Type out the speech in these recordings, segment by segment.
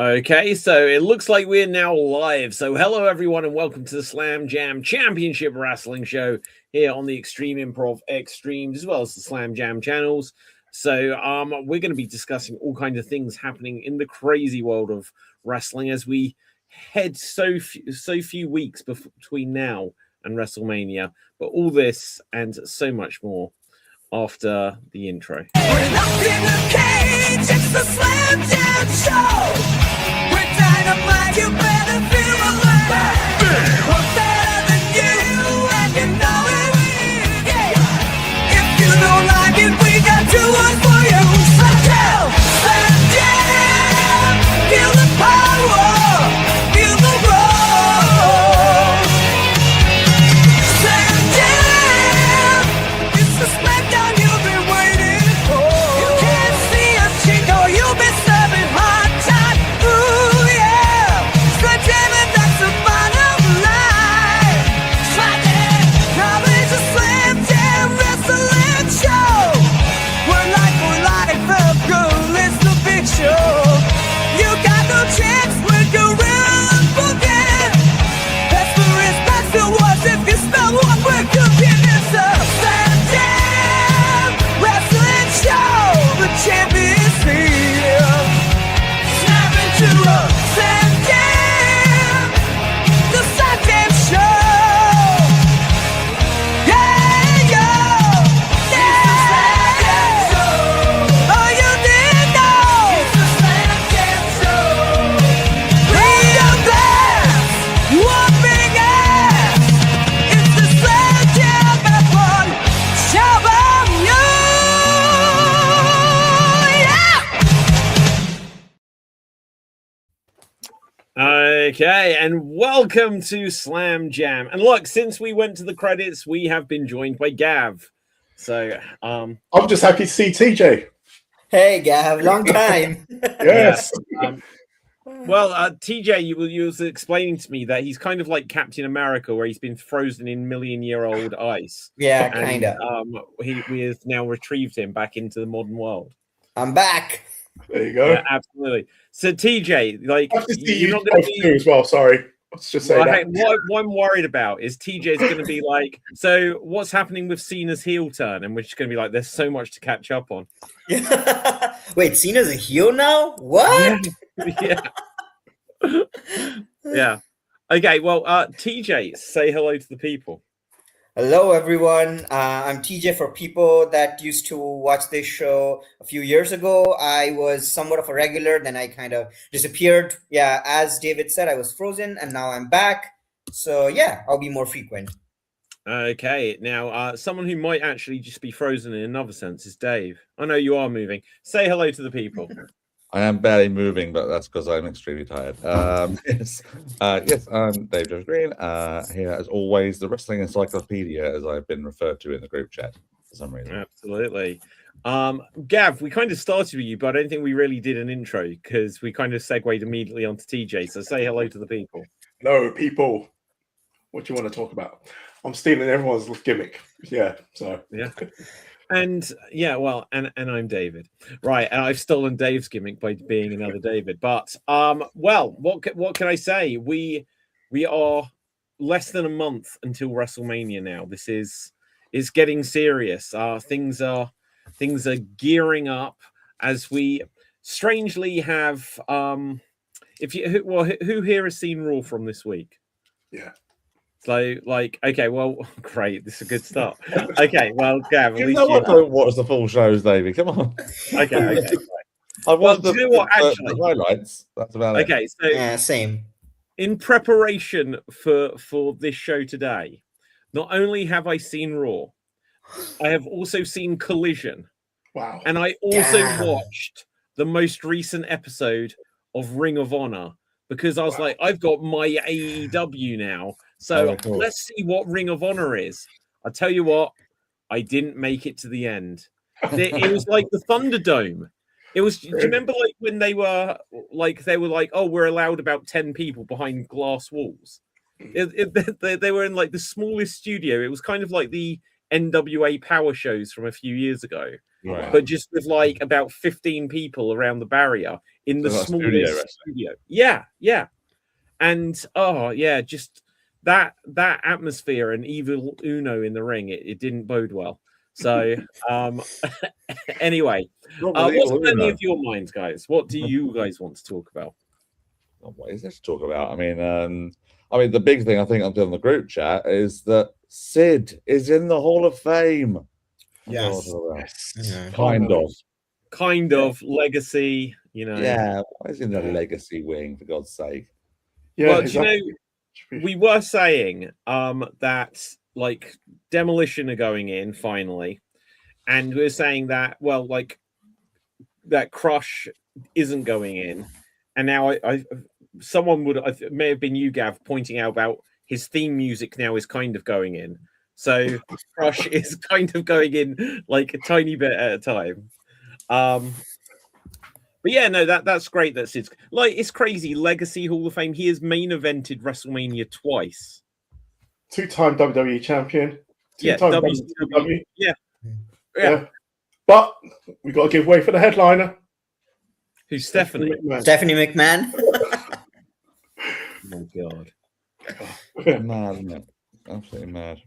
Okay, so it looks like we're now live. So hello everyone and welcome to the Slam Jam Championship Wrestling Show here on the Extreme Improv Extremes as well as the Slam Jam channels. So we're going to be discussing all kinds of things happening in the crazy world of wrestling as we head so few weeks between now and WrestleMania. But all this and so much more after the intro. We're locked in the cage, it's the Slam Jam Show. We're dynamite, you better feel alive. We're better than you, and you know it. Yeah. If you don't like it, we got two words for you. Slam Jam, Slam Jam. Feel the power, feel the roar. Slam Jam, it's the smackdown you've been waiting for. You can't see us, Chico, you'll be serving hard time. Ooh, yeah. Slam Jam, and that's the bottom line. Slam Jam, now it's a Slam Jam wrestling show. We're live for the girl, it's the big show. You got no chance with Gorilla Boogie. That's the respect to us if you smell what we're cooking. It's a Slam Jam wrestling show. The champion's here. Snap into a Slam Jam. The Slam Jam show. Yeah, yo. Yeah. Oh, you didn't know. It's the Slam Jam show. Lead a glass. One big ass. It's the Slam Jam F1 show of you. Yeah. Okay, and welcome to Slam Jam. And look, since we went to the credits, we have been joined by Gav. So, I'm just happy to see TJ. Hey, Gav, long time. Yes. TJ, you was explaining to me that he's kind of like Captain America, where he's been frozen in million-year-old ice. Yeah, And, kind of. we have now retrieved him back into the modern world. I'm back. There you go. Yeah, absolutely. So, TJ, like, I have to see you're you not going to both be. too as well. Sorry. Let's just say Well, that. hey, what I'm worried about is TJ's going to be like, so what's happening with Cena's heel turn? And we're just going to be like, there's so much to catch up on. Wait, Cena's a heel now? What? Yeah. Yeah. Okay, well, TJ, say hello to the people. Hello, everyone. I'm TJ. For people that used to watch this show a few years ago, I was somewhat of a regular. Then I kind of disappeared. Yeah, as David said, I was frozen, and now I'm back. So yeah, I'll be more frequent. Okay, now someone who might actually just be frozen in another sense is Dave. I know you are moving. Say hello to the people. I am barely moving, but that's because I'm extremely tired. Yes, I'm Dave Jones Green. Here, as always, the Wrestling Encyclopedia, as I've been referred to in the group chat for some reason. Absolutely. Gav, we kind of started with you, but I don't think we really did an intro because we kind of segued immediately onto TJ. So say hello to the people. No, people. What do you want to talk about? I'm stealing everyone's gimmick. Yeah. So Yeah. And yeah, well, and I'm David, right? And I've stolen Dave's gimmick by being another David. But well, what can I say? We are less than a month until WrestleMania now. This is getting serious. Things are gearing up as we strangely have. Who here has seen Raw from this week? yeah. So, like, okay, well, great. This is a good start. Okay, well, Gav, at You least know you I don't watch the full shows, David. Come on. Okay. I watched do you know what, actually? the highlights. That's about it. Okay, so Yeah, same. in preparation for this show today, not only have I seen Raw, I have also seen Collision, Wow. and I also Damn. watched the most recent episode of Ring of Honor because I was Wow. like, I've got MyAEW now, so cool. let's see what Ring of Honor is. I tell you what, I didn't make it to the end. It was like the Thunderdome. It was. Do you remember like when they were like, oh, we're allowed about 10 people behind glass walls. They were in like the smallest studio. It was kind of like the NWA power shows from a few years ago. Right. but just with like about 15 people around the barrier in the So like smallest studio wrestling. studio. Yeah. And just that atmosphere and Evil Uno in the ring, it didn't bode well. So anyway, what's on any of your minds, guys? What do you guys want to talk about? What is there to talk about? I mean, the big thing I think I'm doing the group chat is that Sid is in the Hall of Fame. Yes. Kind of. Legacy, you know. Yeah, why is he in the legacy wing, for God's sake? Yeah, Well, do you know, we were saying that like Demolition are going in finally, and we are saying that that Crush isn't going in, and now someone may have been you, Gav, pointing out about his theme music now is kind of going in, so Crush is kind of going in like a tiny bit at a time. But yeah, no, that's great. That's it's crazy. Legacy Hall of Fame. He has main evented WrestleMania twice. 2-time WWE champion. 2-time WCW. Yeah. But we got to give way for the headliner. Who's Stephanie? Stephanie McMahon. Oh God. Mad, isn't it? Absolutely mad.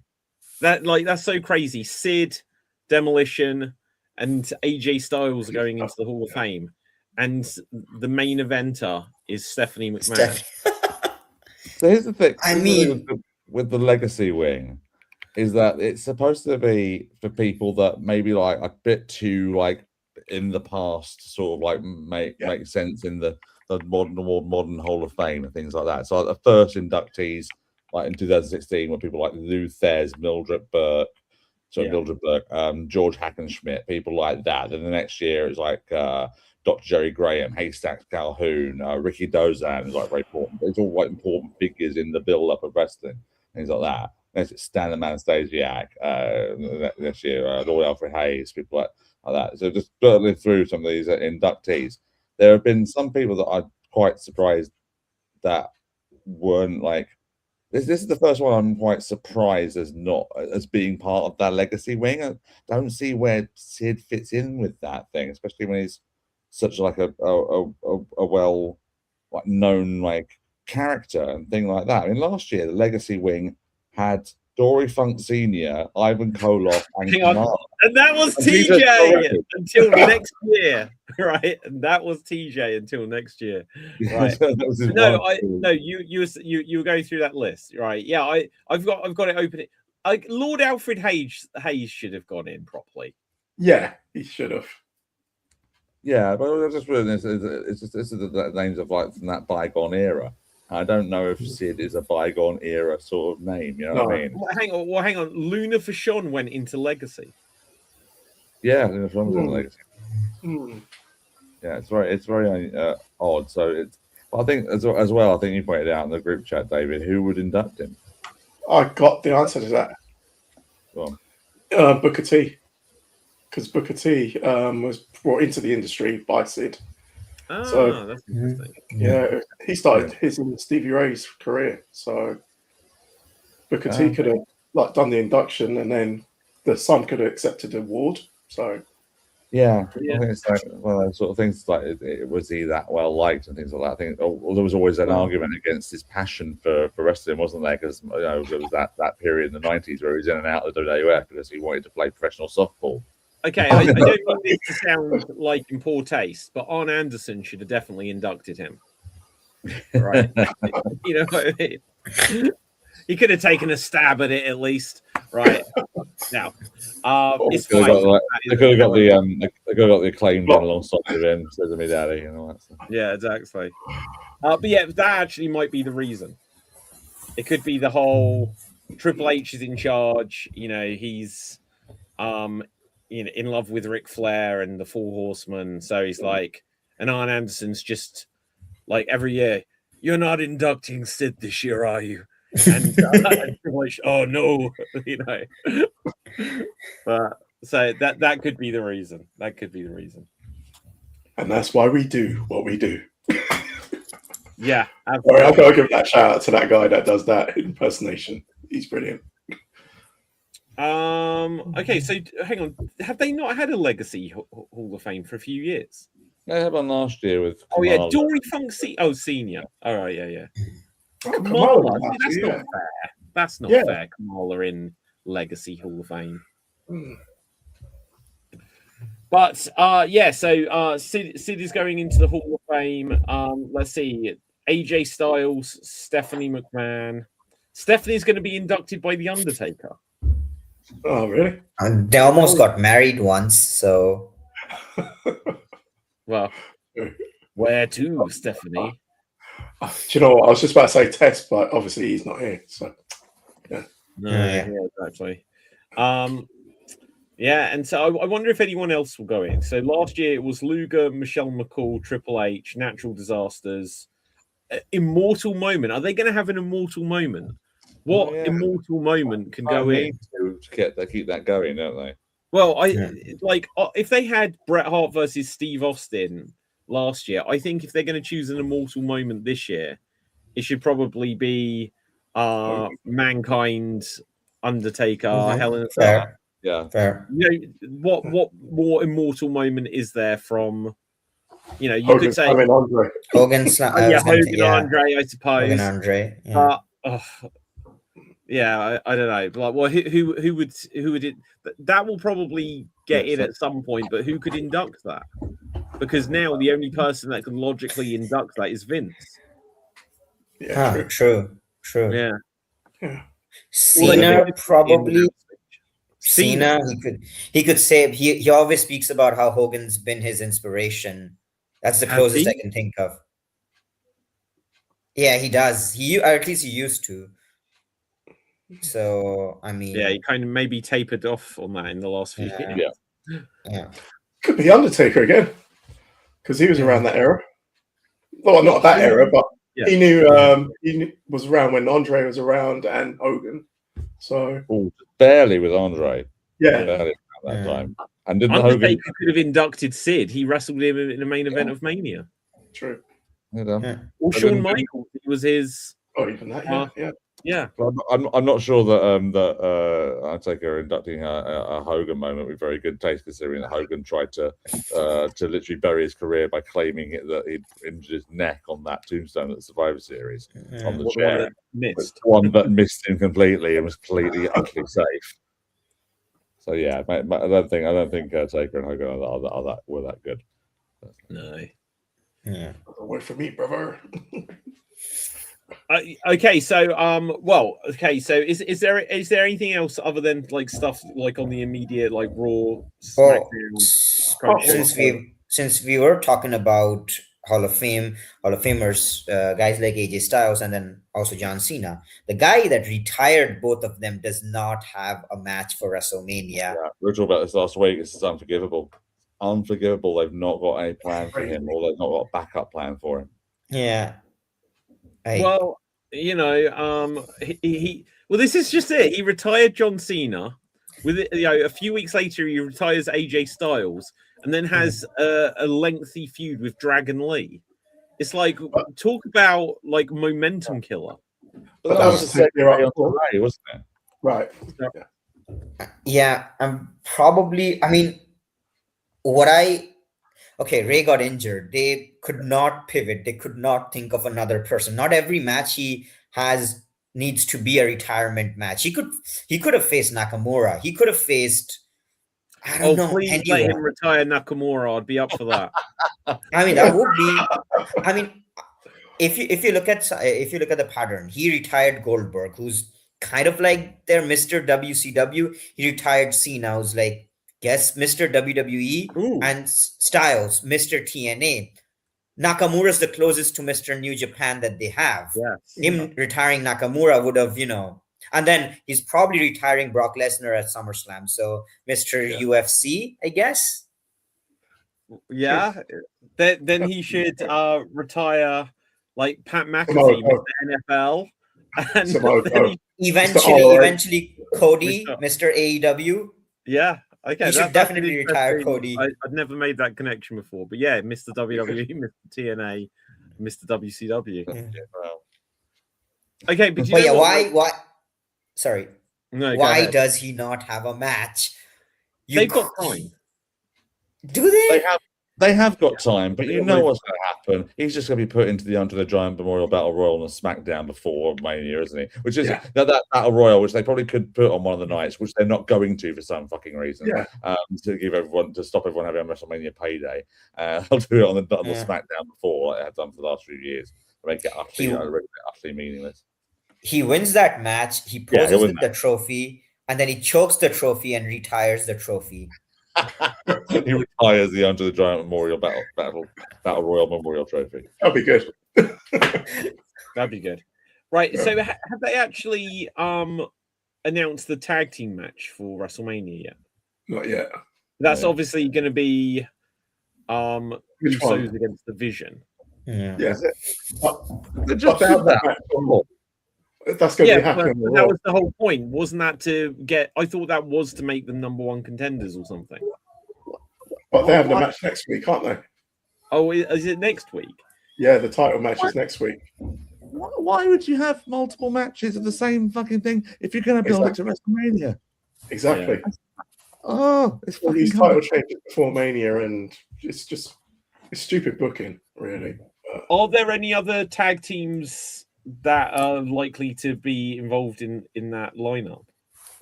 That's so crazy. Sid, Demolition, and AJ Styles are going into the Hall of Fame. And the main eventer is Stephanie McMahon. So here's the thing. I mean, with the legacy wing, is that it's supposed to be for people that maybe like a bit too like in the past to sort of like make sense in the modern Hall of Fame and things like that. So like, the first inductees, like in 2016, were people like Lou Thez, Mildred Burke, George Hackenschmidt, people like that. Then the next year it's like Dr. Jerry Graham, Haystacks Calhoun, Ricky Dozan is like very important. It's all like important figures in the build-up of wrestling, things like that. Then it's Stan the Man Stasiak this year, Lord Alfred Hayes, people like that. So just burtling through some of these inductees, there have been some people that I'm quite surprised that weren't like. This is the first one I'm quite surprised as being part of that legacy wing. I don't see where Sid fits in with that thing, especially when he's such like a well known like character and thing like that. I mean, last year the legacy wing had Dory Funk Sr., Ivan Koloff, and Kamala. And that was TJ until next year, right? And that was TJ until next year, right? You were going through that list, right? Yeah, I've got it open. Lord Alfred Hayes should have gone in properly. Yeah, he should have. Yeah, but I just realized it's just the names of like from that bygone era. I don't know if Sid is a bygone era sort of name. You know what I mean? Well, hang on. Luna Vachon went into Legacy. Yeah, Luna Vachon was in Legacy. Yeah, it's very odd. So but I think as well. I think you pointed out in the group chat, David, who would induct him. I got the answer to that. Go on. Booker T. Because Booker T was brought into the industry by Sid. So that's interesting. Yeah, he started his in Stevie Ray's career. So Booker T could have like done the induction, and then the son could have accepted the award. So yeah. I think it's like one of those sort of things. Like, was he that well liked and things like that? I think there was always an argument against his passion for wrestling, wasn't there? Because there was that period in the 90s where he was in and out of the WWF because he wanted to play professional softball. Okay, I don't mean this to sound like in poor taste, but Arn Anderson should have definitely inducted him. Right? You know what I mean? He could have taken a stab at it at least, right? Now, it's fine. They could have got the acclaimed one alongside with him, says to me, Daddy, and all that stuff. Yeah, exactly. But yeah, that actually might be the reason. It could be the whole Triple H is in charge. You know, he's in love with Ric Flair and the Four Horsemen, so he's like, and Arn Anderson's just like every year, you're not inducting Sid this year, are you? And like, oh no, you know. But so that could be the reason. That could be the reason. And that's why we do what we do. Yeah, absolutely. I've got to give that shout out to that guy that does that impersonation. He's brilliant. Okay, so hang on. Have they not had a Legacy Hall of Fame for a few years? They had one last year with Oh yeah, Kamala. Dory Funk Senior. All right, yeah. Oh, Kamala. Kamala, That's yeah. not fair. That's not Yeah. fair. Kamala in Legacy Hall of Fame. Mm. But so Sid is going into the Hall of Fame. Let's see. AJ Styles, Stephanie McMahon. Stephanie's going to be inducted by The Undertaker. Oh, really? They almost got married once, so Well, where to, Stephanie? Do you know what? I was just about to say Test, but obviously he's not here. So No, Yeah. exactly. Yeah, and so I wonder if anyone else will go in. So last year it was Luger, Michelle McCall, Triple H, Natural Disasters, Immortal Moment. Are they going to have an immortal moment? What immortal moment can go in? To keep that going, don't they? Well, if they had Bret Hart versus Steve Austin last year, I think if they're going to choose an immortal moment this year, it should probably be Mankind, Undertaker, Hell in a Cell. fair. Yeah. Fair. You know, what more immortal moment is there from? You know, you Hogan, could say Slam, and Andre. Hogan Slam. Hogan Andre, I suppose. Hogan Andre. Yeah. I don't know. Like, well, who would it? That will probably get in at some point, but who could induct that? Because now the only person that can logically induct that is Vince. Yeah, True. Yeah. Cena probably. Cena, he could say he always speaks about how Hogan's been his inspiration. That's the closest I can think of. Yeah, he does. Or at least he used to. So I mean, yeah, he kind of maybe tapered off on that in the last few years. Yeah. Could be Undertaker again, because he was around that era. Well, not that era, but he knew he was around when Andre was around and Hogan. So barely with Andre. Yeah, barely at that time. And didn't Undertaker Hogan could have inducted Sid? He wrestled him in the main event of Mania. True. Or Shawn Michaels, he was his. Oh, even that, yeah. I'm not sure that Undertaker inducting a Hogan moment with very good taste, considering that Hogan tried to literally bury his career by claiming that he'd injured his neck on that tombstone at the Survivor Series on the chair. One that missed him completely and was completely utterly safe. So yeah, I don't think Taker and Hogan were that good. No. Yeah. Away from me, brother. Okay, so so is there anything else other than like stuff like on the immediate like Raw, SmackDown? Since we were talking about Hall of Famers, guys like AJ Styles and then also John Cena, the guy that retired both of them does not have a match for WrestleMania. Yeah, we were talking about this last week. This is unforgivable. They've not got a plan for him, or they've not got a backup plan for him. Yeah. Well, you know, well, this is just it. He retired John Cena. With it, a few weeks later, he retires AJ Styles, and then has a lengthy feud with Dragon Lee. It's like talk about like momentum killer. But that was the second year on Ray, wasn't it? Right. Yeah, probably. I mean, Ray got injured. They could not pivot. They could not think of another person. Not every match he has needs to be a retirement match. He could have faced Nakamura. He could have faced, I don't know. Please let him retire Nakamura. I'd be up for that. I mean, that would be. I mean, if you look at the pattern, he retired Goldberg, who's kind of like their Mr. WCW. He retired Cena, who's like, guess Mr. WWE, and Styles, Mr. TNA. Nakamura's the closest to Mr. New Japan that they have. Yes. Him retiring Nakamura would have, and then he's probably retiring Brock Lesnar at SummerSlam. So Mr. UFC, I guess. Yeah. Then he should retire like Pat McAfee, Mr. NFL. And eventually Cody, Mr. AEW. Yeah. Okay, he should definitely retire Cody. I'd never made that connection before, but yeah, Mr. WWE, Mr. TNA, Mr. WCW. Yeah. Okay, but why? Sorry. No, go Why ahead. does he not have a match? They've got time. Do they? They have got time, but They you got know loads what's going to happen. He's just going to be put into the Under the Giant Memorial Battle Royal on SmackDown before Mania, isn't he? Which is that Battle Royal, which they probably could put on one of the nights, which they're not going to for some fucking reason. To stop everyone having a WrestleMania payday. They'll do it on the SmackDown before, like they have done for the last few years, to make it utterly meaningless. He wins that match. He poses with the trophy, and then he chokes the trophy and retires the trophy. He retires the Under the Giant Memorial Battle Royal Memorial Trophy. That'd be good. That'd be good. Right. So have they actually announced the tag team match for WrestleMania yet? Not yet. That's obviously going to be Which one? Usos against the Vision. Yeah. Just That's going to be happening. But that was the whole point, wasn't that to get? I thought that was to make them #1 contenders or something. But they're having a match next week, aren't they? Oh, is it next week? Yeah, the title match is next week. Why would you have multiple matches of the same fucking thing if you're going to build it to WrestleMania? Exactly. Yeah. Oh, it's all these title changes before Mania, and it's stupid booking, really. Are there any other tag teams that are likely to be involved in that lineup?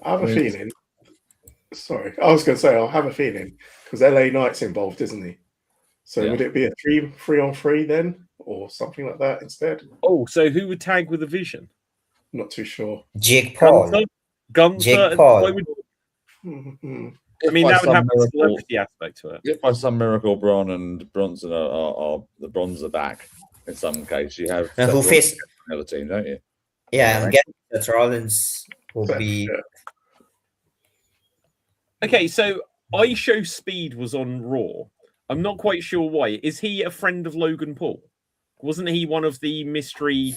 I have a feeling. Sorry, I was going to say I'll have a feeling because LA Knight's involved, isn't he? So would it be a 3-on-3 then, or something like that instead? Oh, so who would tag with the Vision? Not too sure. Jake Paul. Gunther. Jake Paul. I mean, that would have a celebrity aspect to it. If by some miracle Braun and Bronson are the Bronze are back, in some case you have who face another team, don't you? Yeah, I'm guessing that Rollins will be. Okay, so iShow Speed was on Raw. I'm not quite sure why. Is he a friend of Logan Paul? Wasn't he one of the mystery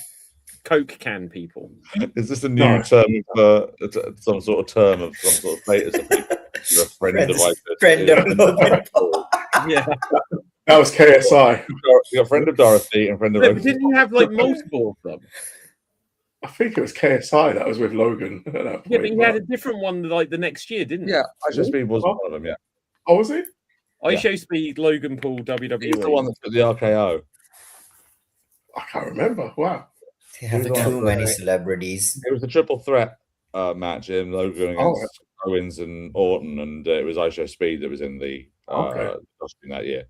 Coke can people? Is this a new term for some sort of term of some sort of status? You're a friend of Logan Paul. Yeah. That was KSI. You're a friend of Dorothy and friend of Logan. Didn't you have like multiple of them? I think it was KSI that was with Logan at that point. Yeah, but he had a different one like the next year, didn't he? Yeah, iShow Speed was one of them, yeah. Oh, was he? iShow Speed, Logan Paul, WWE. He's the one that took the RKO. I can't remember. Wow. They have too many celebrities. It was a triple threat match in Logan against Owens and Orton, and it was iShow Speed that was in the costume that year.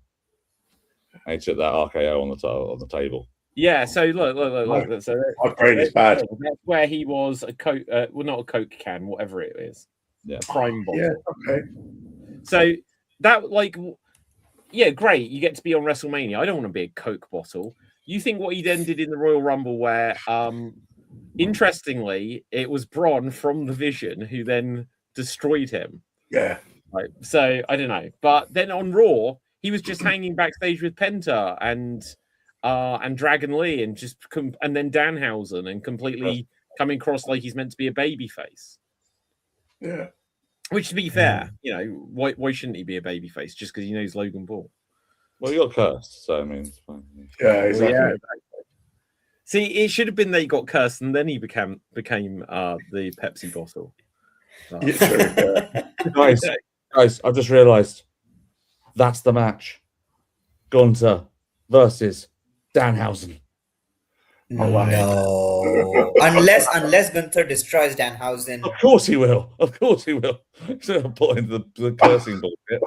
And he took that RKO on the table. Yeah, so look. So my brain is bad. That's where he was a Coke, well, not a Coke can, whatever it is. Yeah, a prime bottle. Yeah, okay. So that, like, yeah, great. You get to be on WrestleMania. I don't want to be a Coke bottle. You think what he then did in the Royal Rumble, where, interestingly, it was Braun from the Vision who then destroyed him. Yeah. Right. So I don't know, but then on Raw, he was just hanging backstage with Penta and Dragon Lee and and then Danhausen and completely coming across like he's meant to be a babyface. Yeah. Which, to be fair, you know, why shouldn't he be a babyface just because he knows Logan Paul? Well, he got cursed, so I mean, it's fine. Yeah, exactly. Well, yeah, exactly. See, it should have been that he got cursed and then he became the Pepsi bottle. Guys, I've just realised that's the match. Gunther versus Danhausen. No, unless Gunther destroys Danhausen. Of course he will. Instead of putting the cursing bullshit.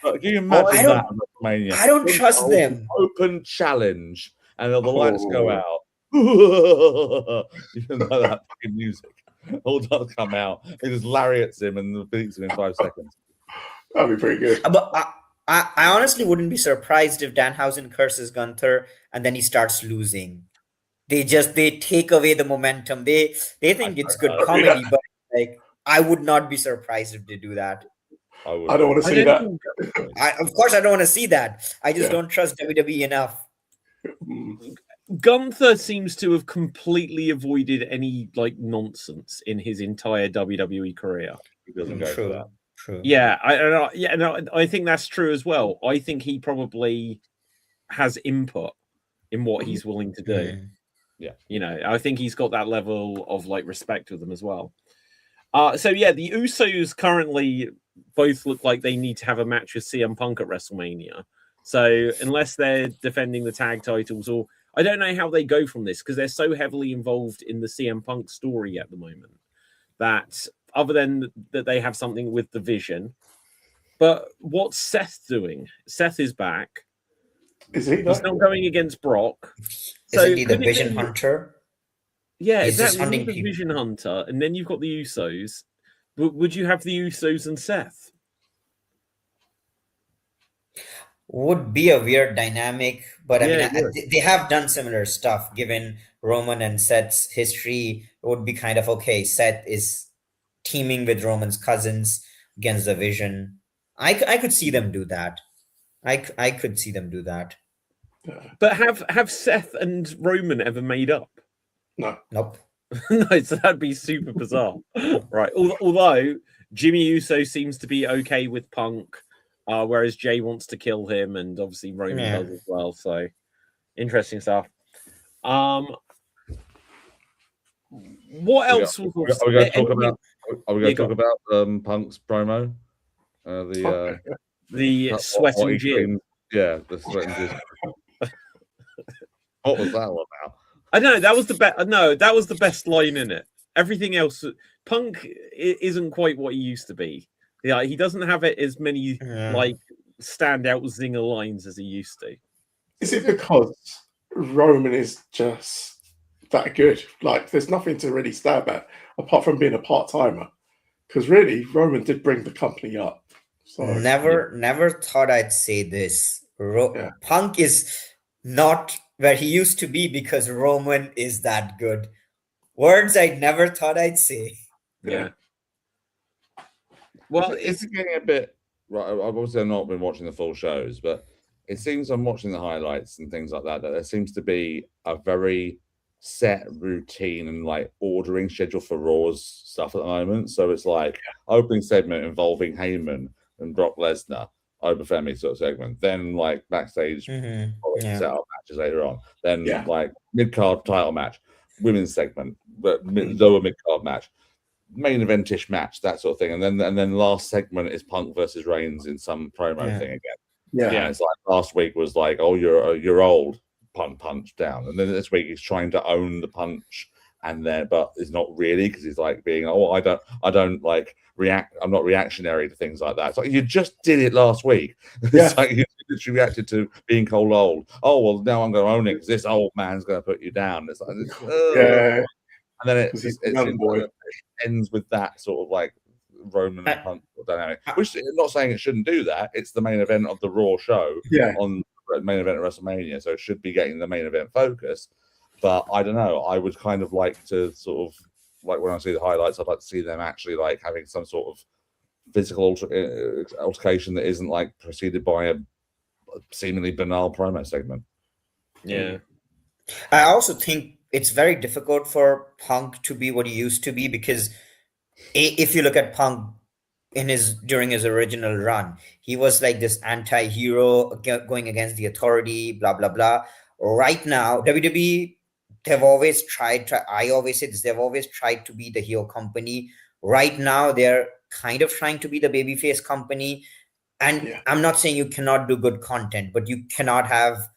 But can you imagine that? I don't trust them. Open challenge, and the lights go out. You know that fucking music. All does come out. It just lariats him and beats him in 5 seconds. That'd be pretty good. But I honestly wouldn't be surprised if Danhausen curses Gunther and then he starts losing. They take away the momentum. They think it's good comedy, but like I would not be surprised if they do that. I don't want to see that. Of course, I don't want to see that. I just don't trust WWE enough. Gunther seems to have completely avoided any like nonsense in his entire WWE career. He doesn't go for that. True. Yeah, I think that's true as well. I think he probably has input in what he's willing to do. Yeah, you know, I think he's got that level of like respect with them as well. So yeah, the Usos currently both look like they need to have a match with CM Punk at WrestleMania. So unless they're defending the tag titles, or I don't know how they go from this because they're so heavily involved in the CM Punk story at the moment that other than that they have something with the Vision. But what's Seth doing? Seth is back. Is he? He's not going against Brock. So Isn't he the could it Vision be- Hunter? Yeah, He's just exactly. hunting He's the people. Vision Hunter, and then you've got the Usos. Would you have the Usos and Seth? Would be a weird dynamic, but I Yeah, mean, it would. they have done similar stuff. Given Roman and Seth's history, it would be kind of okay. Seth is teaming with Roman's cousins against the Vision. I could see them do that. I could see them do that. But have Seth and Roman ever made up? No. Nope. No, so that'd be super bizarre, right? Although Jimmy Uso seems to be okay with Punk, whereas Jay wants to kill him, and obviously Roman Yeah. does as well. So interesting stuff. What else? Are we going to talk about? Are we going to talk about Punk's promo? The sweating Jim. Yeah, the sweating Jim. What was that all about? I know that was the best. No, that was the best line in it. Everything else, Punk isn't quite what he used to be. Yeah, he doesn't have it as many like standout zinger lines as he used to. Is it because Roman is just that good? Like, there's nothing to really stab at apart from being a part timer. Because really, Roman did bring the company up. So Never thought I'd say this. Yeah. Punk is not where he used to be because Roman is that good. Words I never thought I'd say. Yeah. Well, it's getting a bit right. I've obviously not been watching the full shows, but it seems I'm watching the highlights and things like that. That there seems to be a very set routine and like ordering schedule for Raw's stuff at the moment. So it's like opening segment involving Heyman and Brock Lesnar, Oba Femi sort of segment, then like backstage set up matches later on, then like mid card title match, women's segment, but lower mid card match, main eventish match, that sort of thing, and then last segment is Punk versus Reigns in some promo thing again. Yeah, it's like last week was like, oh, you're old, punch down, and then this week he's trying to own the punch, and then but it's not really because he's like being, oh, I don't like react, I'm not reactionary to things like that. It's like you just did it last week. It's like you literally reacted to being cold old. Oh well, now I'm going to own it because this old man's going to put you down. It's like and then it ends with that sort of like Roman and Punk dynamic. Which I'm not saying it shouldn't do that. It's the main event of the Raw show on the main event of WrestleMania, so it should be getting the main event focus. But I don't know. I would kind of like to sort of like when I see the highlights, I'd like to see them actually like having some sort of physical altercation that isn't like preceded by a seemingly banal promo segment. Yeah. I also think it's very difficult for Punk to be what he used to be because if you look at Punk during his original run, he was like this anti-hero going against the authority, blah blah blah. Right now, WWE, they've always tried. I always say this: they've always tried to be the heel company. Right now, they're kind of trying to be the babyface company. And I'm not saying you cannot do good content, but you cannot have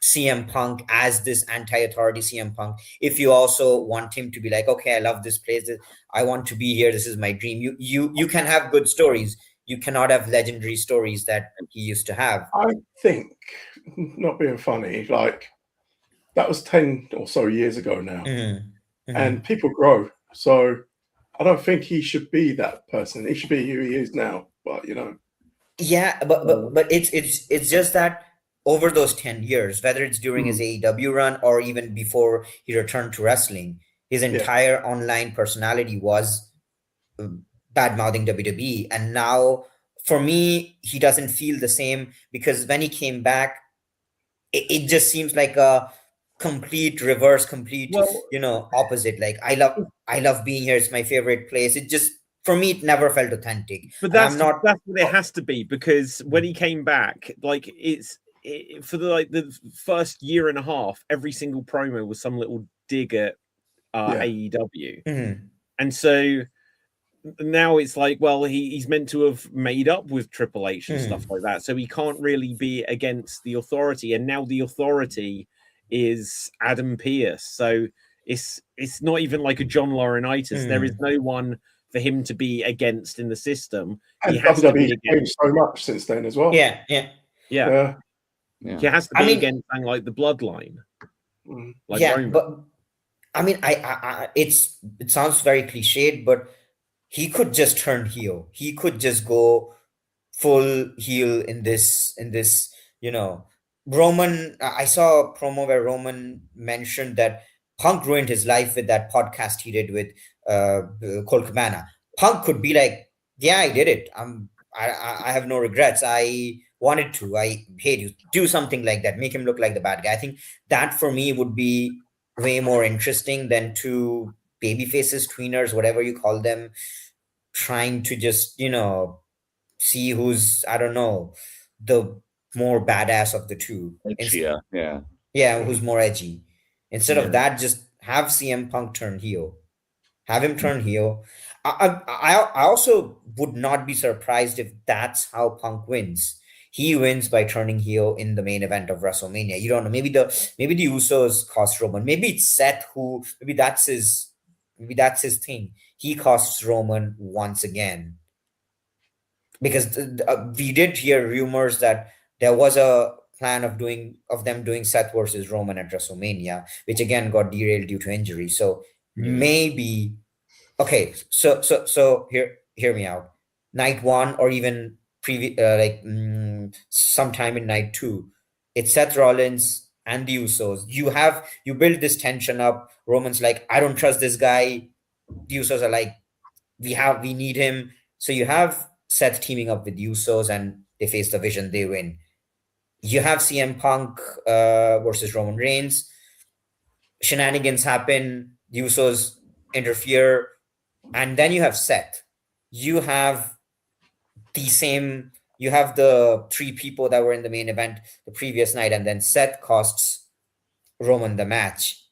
CM Punk as this anti-authority CM Punk if you also want him to be like, okay, I love this place, I want to be here, this is my dream. You can have good stories. You cannot have legendary stories that he used to have. I think, not being funny, like that was 10 or so years ago now, and people grow. So I don't think he should be that person. He should be who he is now. But you know, but it's just that over those 10 years, whether it's during his AEW run or even before he returned to wrestling, his entire online personality was bad-mouthing WWE. And now, for me, he doesn't feel the same because when he came back, it just seems like a complete reverse, opposite. Like, I love being here. It's my favorite place. It just, for me, it never felt authentic. But that's what it has to be, because when he came back, like for the first year and a half, every single promo was some little dig at AEW, and so now it's like, well, he's meant to have made up with Triple H and stuff like that, so he can't really be against the authority. And now the authority is Adam Pearce, so it's not even like a John Laurinaitis. There is no one for him to be against in the system. And He has to be WWE's changed so much since then as well. Yeah. He has to be against something like the Bloodline. Like Roman. But I mean, it sounds very cliched, but he could just turn heel. He could just go full heel in this, Roman. I saw a promo where Roman mentioned that Punk ruined his life with that podcast he did with Colt Cabana. Punk could be like, yeah, I did it. I have no regrets. I wanted to. I hate you. Do something like that. Make him look like the bad guy. I think that for me would be way more interesting than two baby faces, tweeners, whatever you call them, trying to just, see who's, I don't know, the more badass of the two. Who's more edgy. Instead of that, just have CM Punk turn heel. Have him turn heel. I also would not be surprised if that's how Punk wins. He wins by turning heel in the main event of WrestleMania. You don't know. Maybe the Usos cost Roman. Maybe it's Seth who. Maybe that's his thing. He costs Roman once again. Because we did hear rumors that there was a plan of them doing Seth versus Roman at WrestleMania, which again got derailed due to injury. So maybe, okay. So hear me out. Night 1 or even sometime in night 2, it's Seth Rollins and the Usos. You build this tension up. Roman's like, I don't trust this guy. The Usos are like, we need him. So you have Seth teaming up with Usos and they face the Vision, they win. You have CM Punk versus Roman Reigns. Shenanigans happen, the Usos interfere, and then you have Seth. You have the 3 people that were in the main event the previous night, and then Seth costs Roman the match.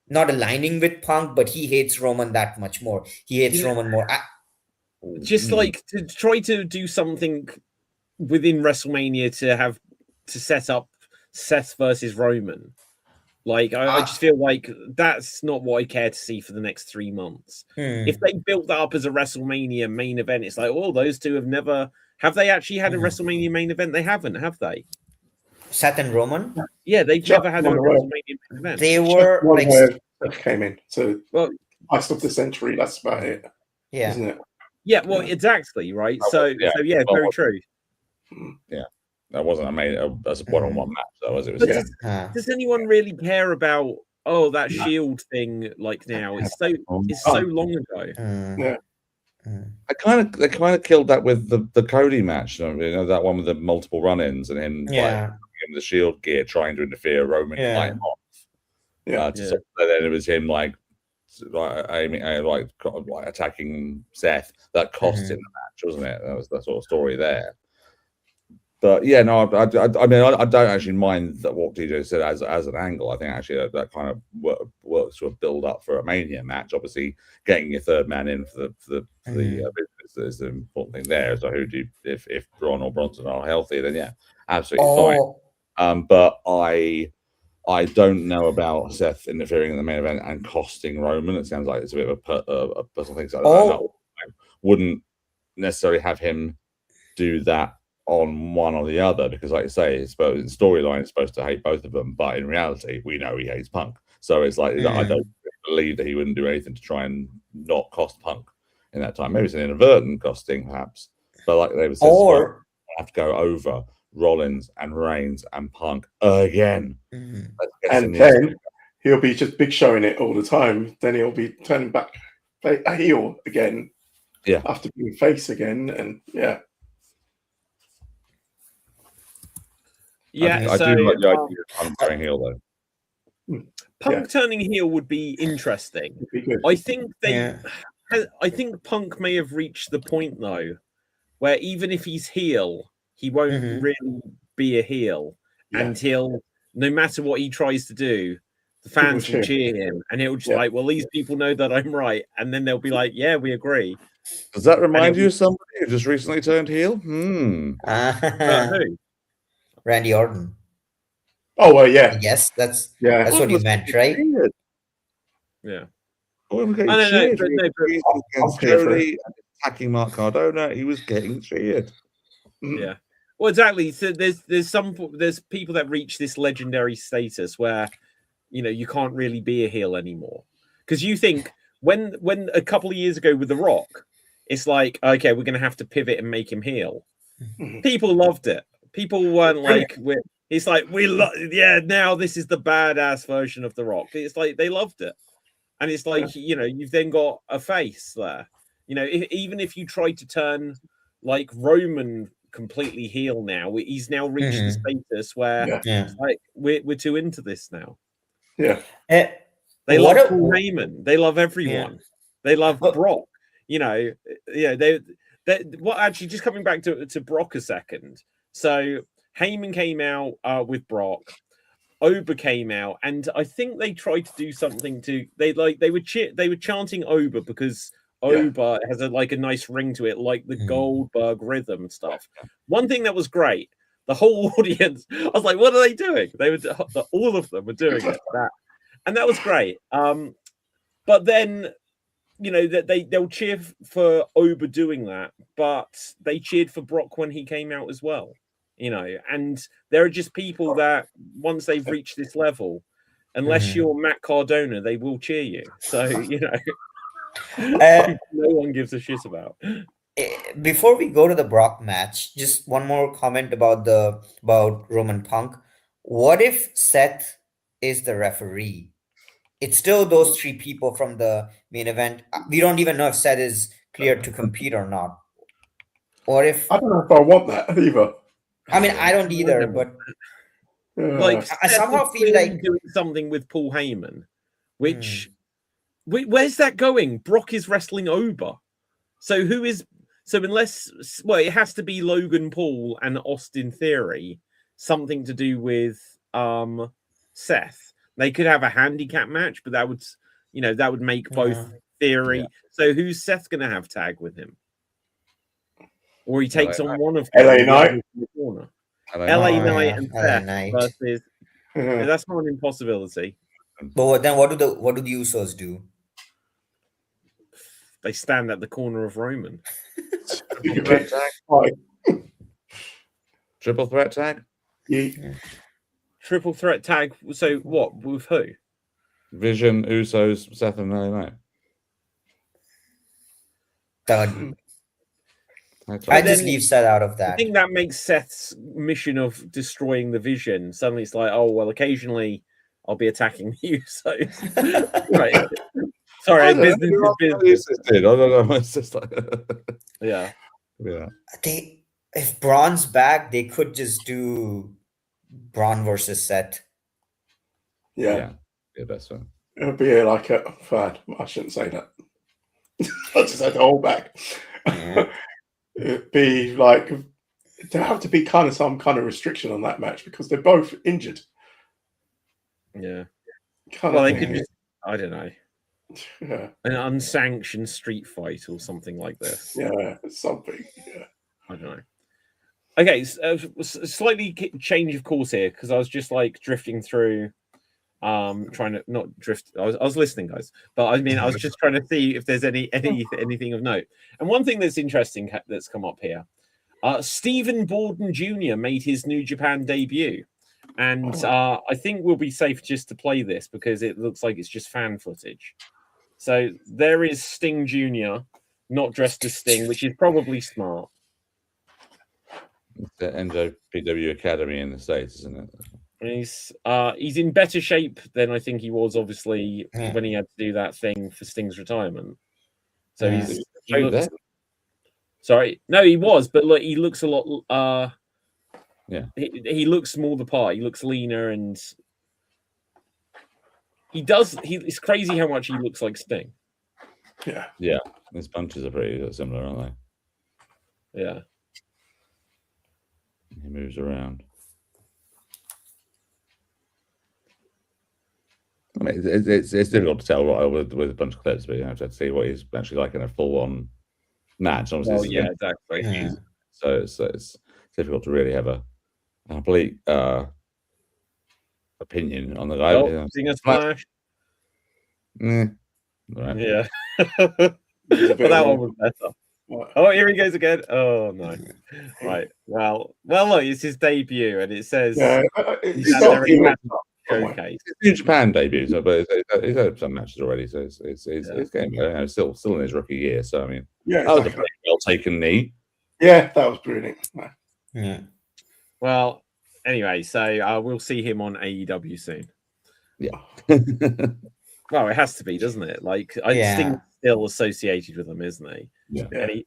Not aligning with Punk, but he hates Roman that much more. He hates Roman more. Just like to try to do something within WrestleMania to set up Seth versus Roman. Like I just feel like that's not what I care to see for the next 3 months. If they built that up as a WrestleMania main event, it's like, oh, those two have they actually had a WrestleMania main event? They haven't, have they? Seth and Roman? Yeah, they've never had a WrestleMania main event. They were one where Seth came in. So last of the century, that's about it. Yeah. Isn't it? Yeah, well, exactly, right? So very true. Yeah. That wasn't a one-on-one match, though, as it was. Does anyone really care about that Shield thing? Like now, it's so long ago. They kind of killed that with the Cody match. That one with the multiple run-ins and him like the Shield gear trying to interfere. Roman light off. So then it was him like attacking Seth. That cost him the match, wasn't it? That was the sort of story there. But yeah, no, I mean, I don't actually mind that what DJ said as an angle. I think actually that kind of works to a build up for a Mania match. Obviously, getting your third man in for the business is the important thing there. So who do if Braun or Bronson are healthy, then absolutely fine. But I don't know about Seth interfering in the main event and costing Roman. It sounds like it's a bit of a personal thing. So I wouldn't necessarily have him do that on one or the other, because like I say, in storyline it's supposed to hate both of them, but in reality we know he hates Punk. So it's like I don't believe that he wouldn't do anything to try and not cost Punk in that time. Maybe it's an inadvertent costing perhaps, but like they would say, or have to go over Rollins and Reigns and Punk again. And then he'll be just big showing it all the time. Then he'll be turning back a heel again. Yeah. After being face again. And I do like the idea of Punk turning heel though. Punk turning heel would be interesting. Be good. I think I think Punk may have reached the point though where even if he's heel, he won't really be a heel, and he'll, no matter what he tries to do, the fans will cheer him, and he'll just like, well, these people know that I'm right, and then they'll be like, yeah, we agree, Does that remind you of somebody who just recently turned heel? Who? Randy Orton. Oh well, yeah, Yes, that's yeah. what you meant, right? Yeah. Oh, he was getting I don't know, cheered. but He no, was but against I'm here for Cody, attacking Mark Cardona. He was getting cheered. yeah. Well, exactly. So there's people that reach this legendary status where you can't really be a heel anymore. Because you think when a couple of years ago with The Rock, it's like, okay, we're gonna have to pivot and make him heel. Mhm. People loved it. People weren't like it's like now this is the badass version of The Rock. It's like they loved it. And it's like, you've then got a face there. Even if you try to turn like Roman completely heel now, he's now reached the status where Yeah. it's like we're too into this now. Yeah. They What love a- Paul Heyman. They love everyone. They love But- Brock. They what actually just coming back to Brock a second. So Heyman came out with Brock. Oba came out, and I think they tried to do something to they were chanting Oba because Oba has a nice ring to it, like the Goldberg rhythm stuff. One thing that was great, the whole audience, I was like, what are they doing? They were all of them were doing it. And that was great. But then that they'll cheer for Oba doing that, but they cheered for Brock when he came out as well. And there are just people that once they've reached this level, unless you're Matt Cardona, they will cheer you. So no one gives a shit about. Before we go to the Brock match, just one more comment about Roman Punk. What if Seth is the referee? It's still those three people from the main event. We don't even know if Seth is cleared to compete or not. Or if I don't know if I want that either. I mean, I don't either, but Like I somehow Seth is feel like doing something with Paul Heyman, which where's that going? Brock is wrestling Oba, so unless it has to be Logan Paul and Austin Theory, something to do with Seth. They could have a handicap match, but that would make both Theory. Yeah. So who's Seth going to have tag with him? Or he takes on one of LA them, Knight. in the corner. LA LA Knight and LA Seth Knight. versus. That's not an impossibility. But then what do the Usos do? They stand at the corner of Roman. Triple threat tag. Triple threat tag. Yeah. Triple threat tag. So what with who? Vision, Usos, Seth, and LA Knight. Done. That's I right. just leave Seth out of I that. think that makes Seth's mission of destroying the Vision. Suddenly it's like, oh well, occasionally I'll be attacking you. So right. Sorry, business is business. I don't know. It's just like Yeah. yeah. If Braun's back, they could just do Braun versus Seth. Yeah. Yeah, that's fine. It'll be like a fad. I shouldn't say that. I just had to hold back. It'd be like there have to be some kind of restriction on that match because they're both injured. Yeah. Kind Well, of they thing. could just, I don't know, Yeah, an unsanctioned street fight or something like this. yeah, something. Yeah. I don't know. Okay, slightly change of course here because I was just drifting through, trying to not drift. I was listening, guys, but I mean I was just trying to see if there's anything of note. And one thing that's interesting that's come up here, Stephen Borden Jr. made his New Japan debut, and I think we'll be safe just to play this because it looks like it's just fan footage. So there is Sting Jr. not dressed as Sting, which is probably smart. The NJPW Academy in the States, isn't it? He's in better shape than I think he was, obviously, when he had to do that thing for Sting's retirement. So he looks. Sorry, no, he was, but look, he looks a lot. Yeah, he looks more the part. He looks leaner, and he does. It's crazy how much he looks like Sting. Yeah. His punches are pretty similar, aren't they? Yeah. He moves around. I mean, it's difficult to tell with a bunch of clips, but you have to see what he's actually like in a full-on match. Obviously, Well, this is yeah, against exactly. Yeah. so it's difficult to really have a complete opinion on the guy. Oh, Zinger splash. Right. Yeah. There's a bit Well, that of one was better. What? Oh, here he goes again. Oh no. Right. Well, look, it's his debut, and it says Yeah, he's it's had not there in enough. showcase. It's New Japan debut, so but he's had some matches already, so it's getting better. You know, still in his rookie year. So I mean, Yeah, that was a exactly. pretty well taken knee. Yeah, that was brilliant. Yeah. Well, anyway, so we'll see him on AEW soon. Yeah. Well, it has to be, doesn't it? Like, Yeah. Sting's still associated with them, isn't he? Yeah. And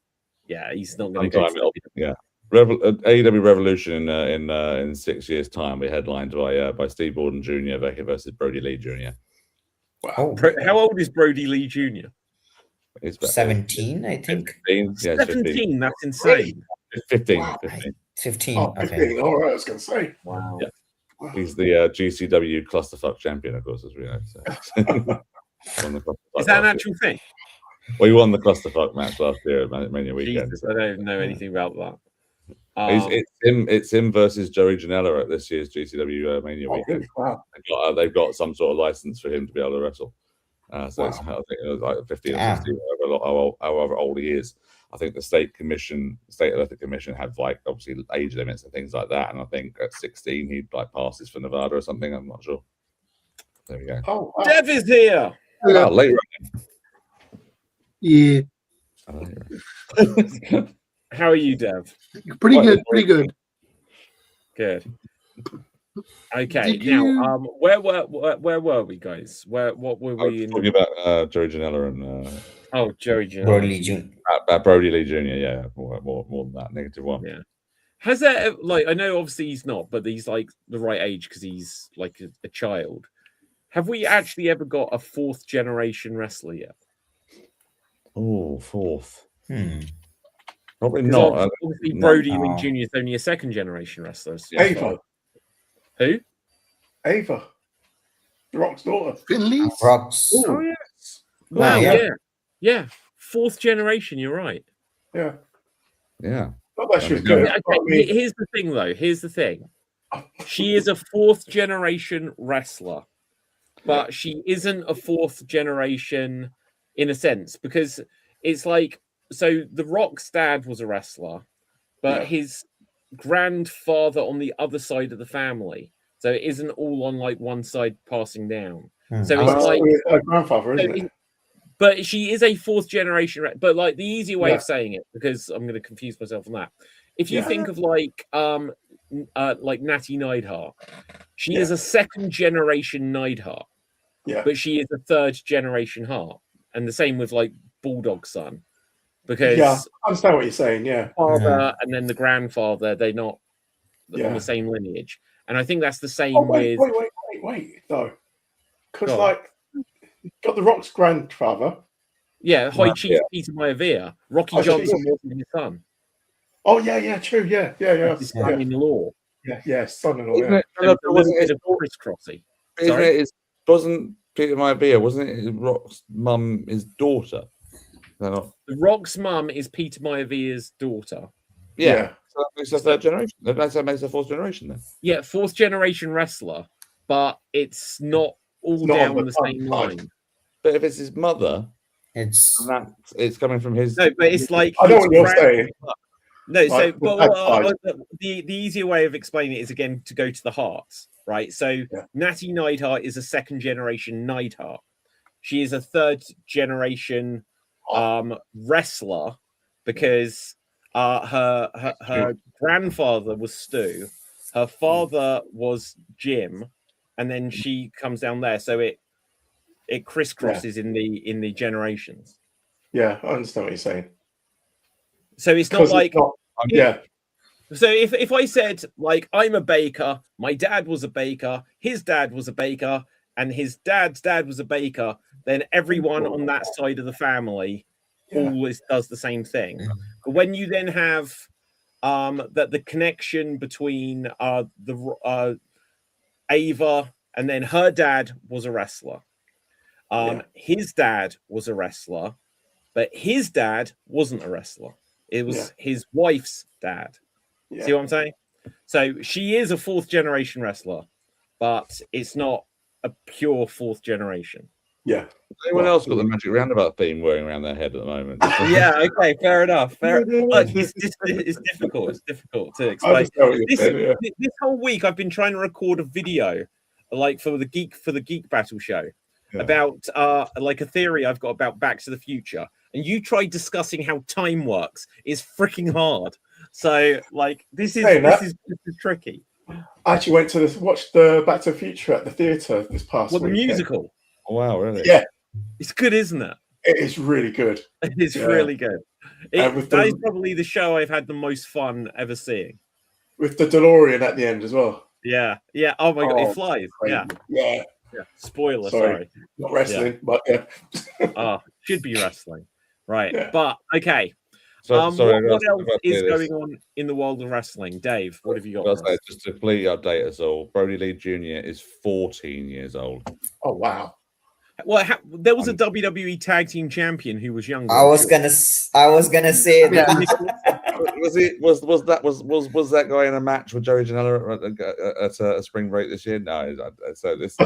he's not going to go. Sometime AEW Revolution in 6 years' time, we headlined by Steve Borden Jr. versus Brody Lee Jr. Wow. Oh, How old is Brody Lee Jr.? He's about 17, I think. 15. Yeah, 17. That's insane. 15. Wow, 15. 15. Oh, 15. Okay. All right, I was going to say. Wow. Yeah. He's the GCW clusterfuck champion, of course, as we know. So. Won the clusterfuck Is that an last actual year. thing? Well, he won the clusterfuck match last year at Mania Weekend. Jesus, I don't know anything about that. It's him versus Joey Janela at this year's GCW Mania Oh, Weekend. really? Wow. They've got some sort of license for him to be able to wrestle. So it's, I Wow. think it was like 15 or Yeah. 16, however old he is. I think the state athletic commission had like obviously age limits and things like that. And I think at 16 he'd like passes for Nevada or something. I'm not sure. There we go. Oh, wow. Dev is here. Wow, later. Yeah, How are you, Dev? pretty good. Good. Okay. Did Now, you- where were we, guys? What were I was we in? talking about Joey Janela and Oh, Joey Janela. Brody Lee Jr. about Brody Lee Jr. Yeah, more than that. -1. Yeah. Has there like, I know obviously he's not, but he's like the right age because he's like a child. Have we actually ever got a fourth generation wrestler yet? Oh, fourth. Hmm. Probably 'Cause not. obviously No. Brody Lee Jr. is only a second generation wrestler. So Ava. Who? Ava. The Rock's daughter. Finley's? Rocks. Oh, yes. Wow, yeah. yeah. Fourth generation, you're right. Yeah. Yeah. Not that she was Yeah, good. Okay, but I mean, here's the thing, though. Here's the thing. She is a fourth generation wrestler, but she isn't a fourth generation in a sense because it's like, so The Rock's dad was a wrestler, but Yeah. his grandfather on the other side of the family. So it isn't all on like one side passing down. So it's well, like, her grandfather, isn't so it? but she is a fourth generation. But like the easier way Yeah. of saying it, because I'm going to confuse myself on that. If you Yeah. think of like Natty Neidhart, she Yeah. is a second generation Neidhart, Yeah. but she is a third generation Hart, and the same with like Bulldog son, because Yeah. I understand what you're saying. Yeah. father and then the grandfather, they're not on Yeah. the same lineage, and I think that's the same Oh, wait, with. wait, though. Because, Go on. like, you've got The Rock's grandfather. Yeah, High Right, Chief Peter Maivia, Rocky Oh, so Johnson wasn't his son, Oh, yeah, true. Yeah. his Yeah. son-in-law. Yeah, son-in-law. Isn't Yeah. it? So there's a little Wasn't bit it, of crisscrossy. isn't Sorry? it? Wasn't Peter Maivia? Wasn't it Rock's mum? His daughter. They're not. The Rock's mum is Peter Maivia's daughter. Yeah. So that makes a third generation. That makes a fourth generation then. Yeah, fourth generation wrestler, but it's not all not on down the the same same line. But if it's his mother, It's and it's coming from his. No, but it's like I know his what you're grand- saying. No, so Like, but that's fine. the easier way of explaining it is again to go to the Hearts, right? So Yeah. Natty Neidhart is a second generation Neidhart. She is a third generation wrestler because her grandfather was Stu, her father was Jim, and then she comes down there. So it crisscrosses in the generations. Yeah, I understand what you're saying. So it's not 'Cause like yeah, so if I said like I'm a baker, my dad was a baker, his dad was a baker, and his dad's dad was a baker, then everyone on that side of the family yeah. always does the same thing. But when you then have that the connection between Ava and then her dad was a wrestler. His dad was a wrestler. but his dad wasn't a wrestler. It was his wife's dad. See what I'm saying? So she is a fourth generation wrestler, but it's not a pure fourth generation. Yeah. Anyone else got the Magic Roundabout theme whirring around their head at the moment? Yeah, okay, fair enough. Look, it's difficult. It's difficult to explain. This whole week, I've been trying to record a video, like for the Geek Battle show, about like a theory I've got about Back to the Future, and you tried discussing how time works. It's freaking hard. So, like, this is tricky. I actually went to watch the Back to the Future at the theatre this past week. The musical. Oh, wow, really? Yeah. It's good, isn't it? It is really good. It's really good. That is probably the show I've had the most fun ever seeing. With the DeLorean at the end as well. Yeah. Oh my god, it flies. Crazy. Yeah. Spoiler, sorry. Not wrestling, but should be wrestling. Right. Yeah. But okay. What else is going on in the world of wrestling? Dave, what have you got? Just to completely update us all, Brody Lee Jr. is 14 years old. Oh, wow. Well, there was a WWE Tag Team Champion who was younger. I was gonna say that. Was that guy in a match with Joey Janela at a spring break this year? No. So this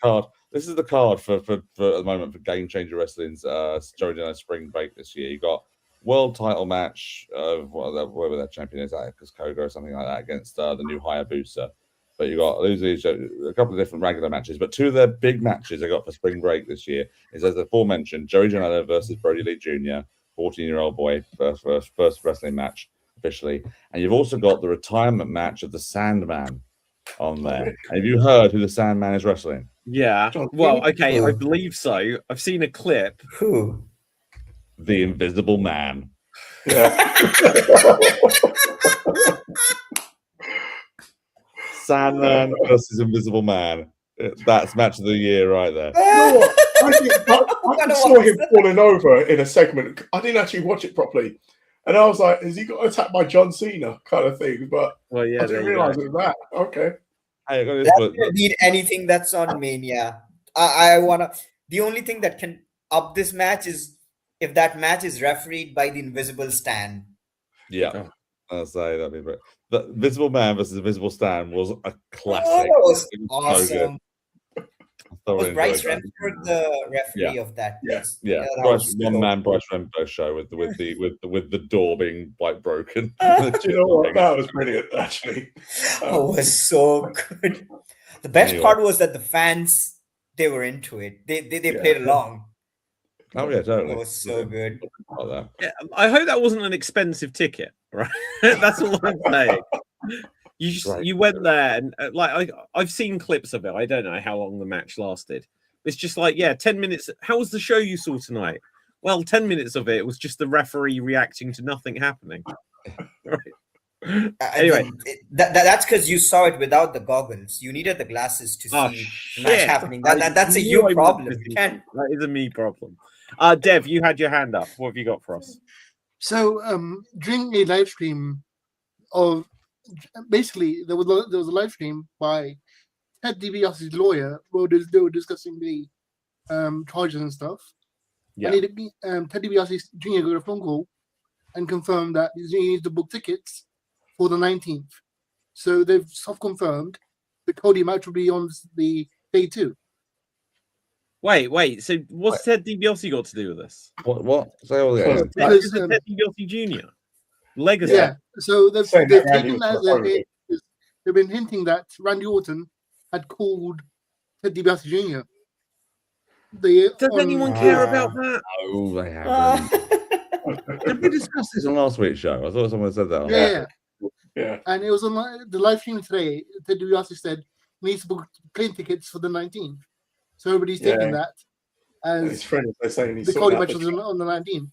card. This is the card for at the moment for Game Changer Wrestling's Joey Janela spring break this year. You got world title match of whoever that champion is, because Koga or something like that, against the new Hayabusa. But you got a couple of different regular matches, but two of their big matches they got for spring break this year is, as aforementioned, Joey Janela versus Brody Lee Jr., 14-year-old boy, first wrestling match officially, and you've also got the retirement match of the Sandman on there. Have you heard who the Sandman is wrestling? Yeah. Well, okay, I believe so. I've seen a clip. Who? The Invisible Man. Yeah. Sandman versus Invisible Man. That's match of the year right there. I saw him falling over in a segment. I didn't actually watch it properly. And I was like, has he got attacked by John Cena kind of thing? But I didn't realize it was that. Okay. Hey, that need anything that's on Mania. I wanna. The only thing that can up this match is if that match is refereed by the Invisible Stan. Yeah, I'll say that'd be great. The Invisible Man versus Invisible Stan was a classic. Oh, that was awesome. So was Bryce Remsburg the referee of that? Yes. Yeah. Bryce Remsburg show with the door being like broken. Do you know what? That was brilliant, actually. It was so good. The best part was that the fans, they were into it. They played along. Oh yeah, totally. It was so good. Yeah, I hope that wasn't an expensive ticket, right? That's all I'm saying. You went there and I've seen clips of it. I don't know how long the match lasted. It's just like 10 minutes. How was the show you saw tonight? Well, 10 minutes of it was just the referee reacting to nothing happening. Right. Anyway, that's because you saw it without the goggles. You needed the glasses to see the match happening. That's a you problem. That is a me problem. Dev, you had your hand up. What have you got for us? So during a live stream of basically there was a live stream by Ted DiBiase's lawyer where they were discussing the charges and stuff. Yeah. And Ted DiBiase Jr. got a phone call and confirmed that he needs to book tickets for the 19th. So they've self-confirmed the Cody match will be on the day 2. Wait. So what's Ted DiBiase got to do with this? What? Say all again. Because Ted DiBiase Jr. Legacy. Yeah. So they've taken that they've been hinting that Randy Orton had called Ted DiBiase Jr. Does anyone care about that? No, they haven't. Did we discuss this on last week's show? I thought someone said that. Yeah. And it was on the live stream today. Ted DiBiase said he needs to book plane tickets for the 19th. So everybody's taking that as his friends are saying the Cody match was on the 19th.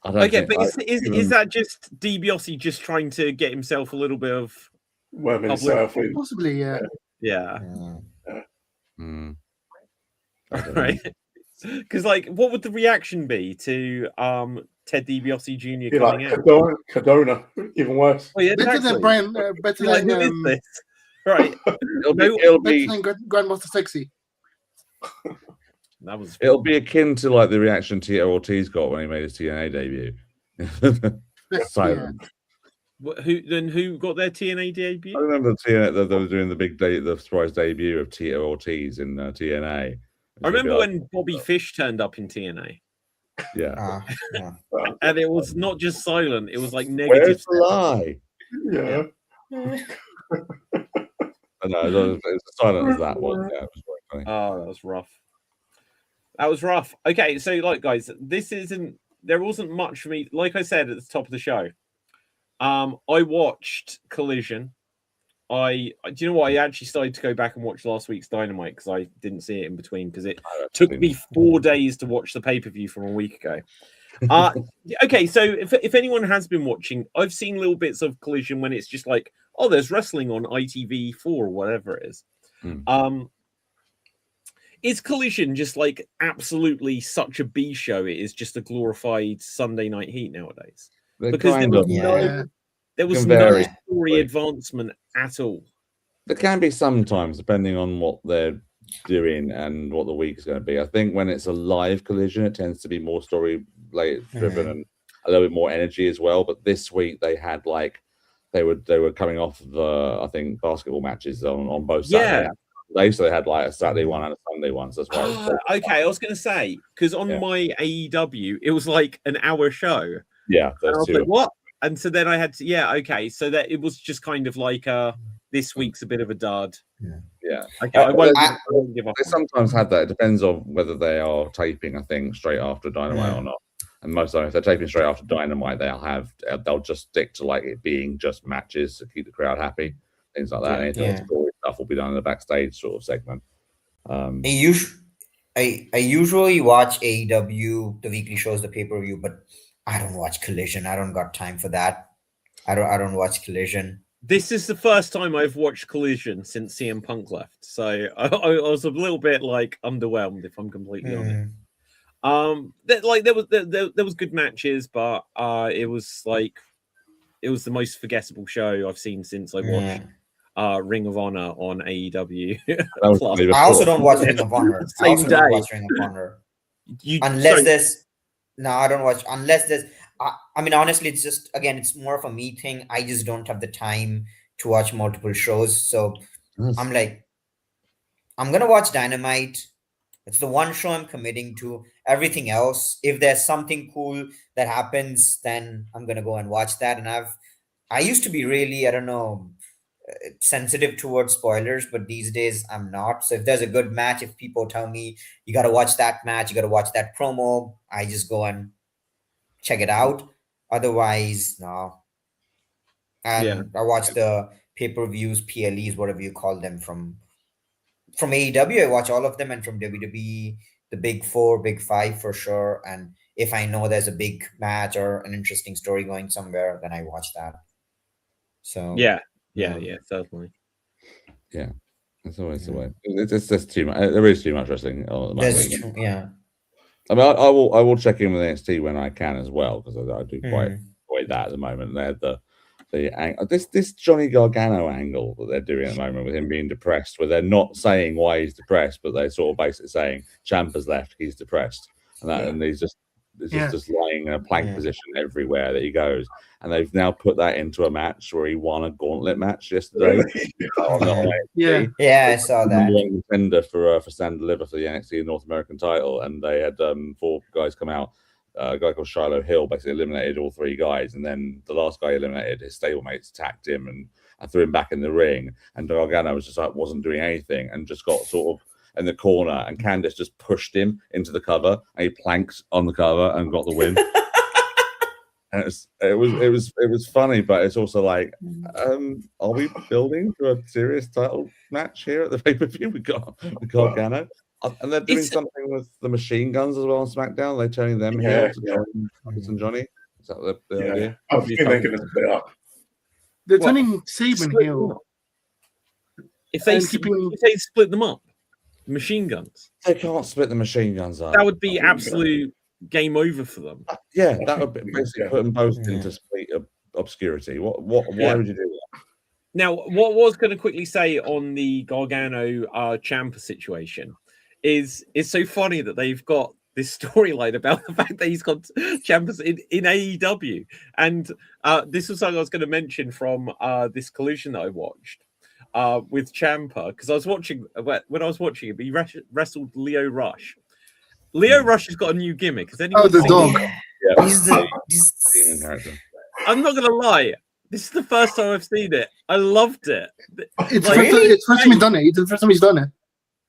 Okay, but is that just DiBiase just trying to get himself a little bit of possibly, yeah. Right? Because what would the reaction be to Ted DiBiase Jr. coming out? Cadona, even worse. Oh, yeah, better than Brian. Better than who is this? Right. It'll be Grandmaster Sexy. That was. It'll be akin to like the reaction Tito Ortiz got when he made his TNA debut. Silent. Who got their TNA I debut? remember TNA that they were doing the surprise debut of Tito Ortiz in TNA. I remember when Bobby Fish turned up in TNA. Yeah. And it was not just silent; it was like Where's negative. the lie? Yeah. I know it was as silent as that was. Yeah, it was very funny. Oh, that was rough. That was rough. Okay, so like, guys, there wasn't much for me. Like I said at the top of the show, I watched Collision. Do you know what? I actually started to go back and watch last week's Dynamite because I didn't see it in between because it took me 4 days to watch the pay-per-view from a week ago. Okay, so if anyone has been watching, I've seen little bits of Collision when it's just like, oh, there's wrestling on ITV4 or whatever it is. Is Collision just like absolutely such a B show? It is just a glorified Sunday Night Heat nowadays. Because there was no story advancement at all. There can be sometimes, depending on what they're doing and what the week's going to be. I think when it's a live Collision, it tends to be more story driven and a little bit more energy as well. But this week they had like they were coming off the I think basketball matches on both Saturday. So they had like a Saturday one and a Sunday one. So that's why. Okay, I was going to say because on my AEW it was like an hour show. Yeah, and I was like, what? And so then I had to, okay. So that it was just kind of like this week's a bit of a dud. Yeah. Okay, I won't give up. They sometimes have that. It depends on whether they are taping, I think, straight after Dynamite or not. And most of the time, if they're taping straight after Dynamite, they'll just stick to like it being just matches to keep the crowd happy, things like that. Anything story stuff will be done in the backstage sort of segment. I usually watch AEW, the weekly shows, the pay-per-view, but I don't watch Collision. I don't got time for that. I don't watch Collision. This is the first time I've watched Collision since CM Punk left, so I was a little bit like underwhelmed, if I'm completely honest. There was good matches, but it was the most forgettable show I've seen since I watched Ring of Honor on AEW. I also don't watch Ring of Honor. I don't watch unless there's. I mean, honestly, it's just it's more of a me thing. I just don't have the time to watch multiple shows, so I'm like, I'm gonna watch Dynamite. It's the one show I'm committing to. Everything else, if there's something cool that happens, then I'm gonna go and watch that. And I used to be really, I don't know, sensitive towards spoilers, but these days I'm not. So if there's a good match, if people tell me you got to watch that match, you got to watch that promo, I just go and check it out. Otherwise, no. And I watch the pay-per-views, PLEs, whatever you call them, from AEW. I watch all of them, and from WWE, the big 4, big 5 for sure. And if I know there's a big match or an interesting story going somewhere, then I watch that. So yeah, certainly. Yeah, it's always the way. It's just too much. There is too much wrestling on the moment. Yeah. I mean, I will check in with NXT when I can as well, because I do quite enjoy that at the moment. They had this Johnny Gargano angle that they're doing at the moment with him being depressed, where they're not saying why he's depressed, but they're sort of basically saying Ciampa's left, he's depressed, and he's just lying in a plank position everywhere that he goes. And they've now put that into a match where he won a gauntlet match yesterday. I saw that. One contender for Stand Deliver for the NXT North American title, and they had 4 guys come out. A guy called Shiloh Hill basically eliminated all 3 guys, and then the last guy eliminated, his stablemates attacked him and threw him back in the ring. And Gargano was just wasn't doing anything and just got sort of in the corner, and Candice just pushed him into the cover, and he planked on the cover and got the win. And it was funny, but it's also like, are we building to a serious title match here at the pay-per-view? We got Gargano, and they're doing something with the machine guns as well on SmackDown. They're turning them here to join Johnny. Is that the idea? I think they're going to split up. They're turning Saban heel. If they split them up, machine guns. They can't split the machine guns up. That would be absolute game over for them. Yeah, that would basically put them both into complete obscurity. Why would you do that? Now, what I was going to quickly say on the Gargano Ciampa situation is so funny that they've got this storyline about the fact that he's got Ciampa's in AEW. And this was something I was going to mention from this collision that I watched with Ciampa, because I was watching when I was watching it, he wrestled Leo Rush. Leo Rush has got a new gimmick. Has anyone the seen dog. it? Yeah, He's the demon character. I'm not going to lie. This is the first time I've seen it. I loved it. It's Like, the first time he's done it. It's the first time he's done it.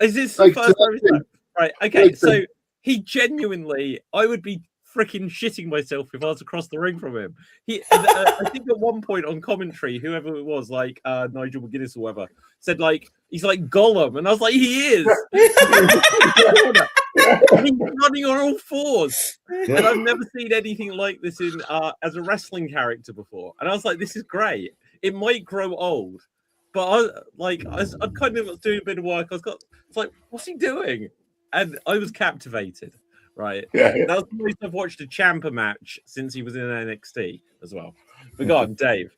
Is this Like, the first time he's done it? Right. Okay. Like, So he genuinely, I would be freaking shitting myself if I was across the ring from him. I think at one point on commentary, whoever it was, like Nigel McGuinness or whatever, said like he's like Gollum, and I was like, he is. He's running on all fours, and I've never seen anything like this in as a wrestling character before. And I was like, this is great. It might grow old, but I kind of was doing a bit of work. It's like, what's he doing? And I was captivated. Right. Yeah. That was the most I've watched a Ciampa match since he was in NXT as well. But go on, Dave.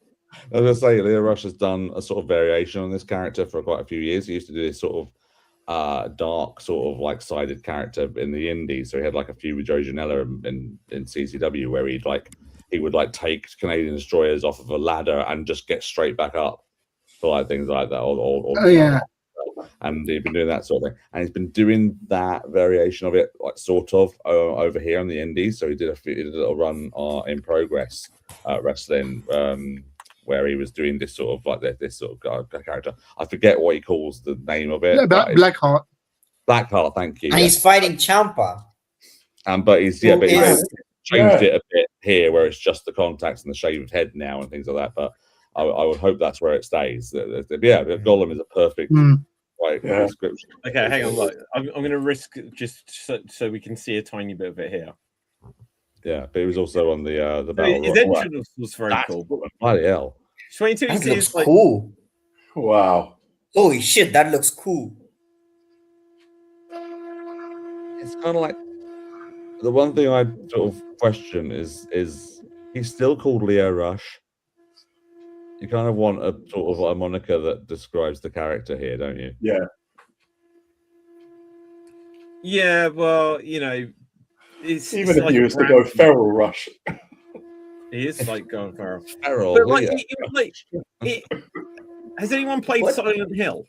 I was going to say, Leo Rush has done a sort of variation on this character for quite a few years. He used to do this sort of dark, sort of like sided character in the indies. So he had like a feud with Joe Janela in CCW where he would like take Canadian destroyers off of a ladder and just get straight back up for like things like that. And he's been doing that sort of thing, and he's been doing that variation of it, like sort of over here on the indies. So he did a little run in Progress wrestling, where he was doing this sort of like this sort of character. I forget what he calls the name of it. Blackheart. Blackheart, thank you. And he's fighting Ciampa. But he's changed Yeah. it a bit here, where it's just the contacts and the shaved head now and things like that. But I would hope that's where it stays. Yeah, Gollum is a perfect. Description. Okay, hang on. Look, I'm going to risk just so we can see a tiny bit of it here. Yeah, but he was also on the battle. His entrance was very cool. Bloody hell! 22 That looks is like, cool. Wow. Holy shit, that looks cool. It's kind of like the one thing I sort of question is he's still called Leo Rush. You kind of want a sort of a moniker that describes the character here, don't you? Yeah. Yeah, well, you know, Even if you was to go Feral Rush. He is like going feral. Feral. But like, has anyone played Silent Hill?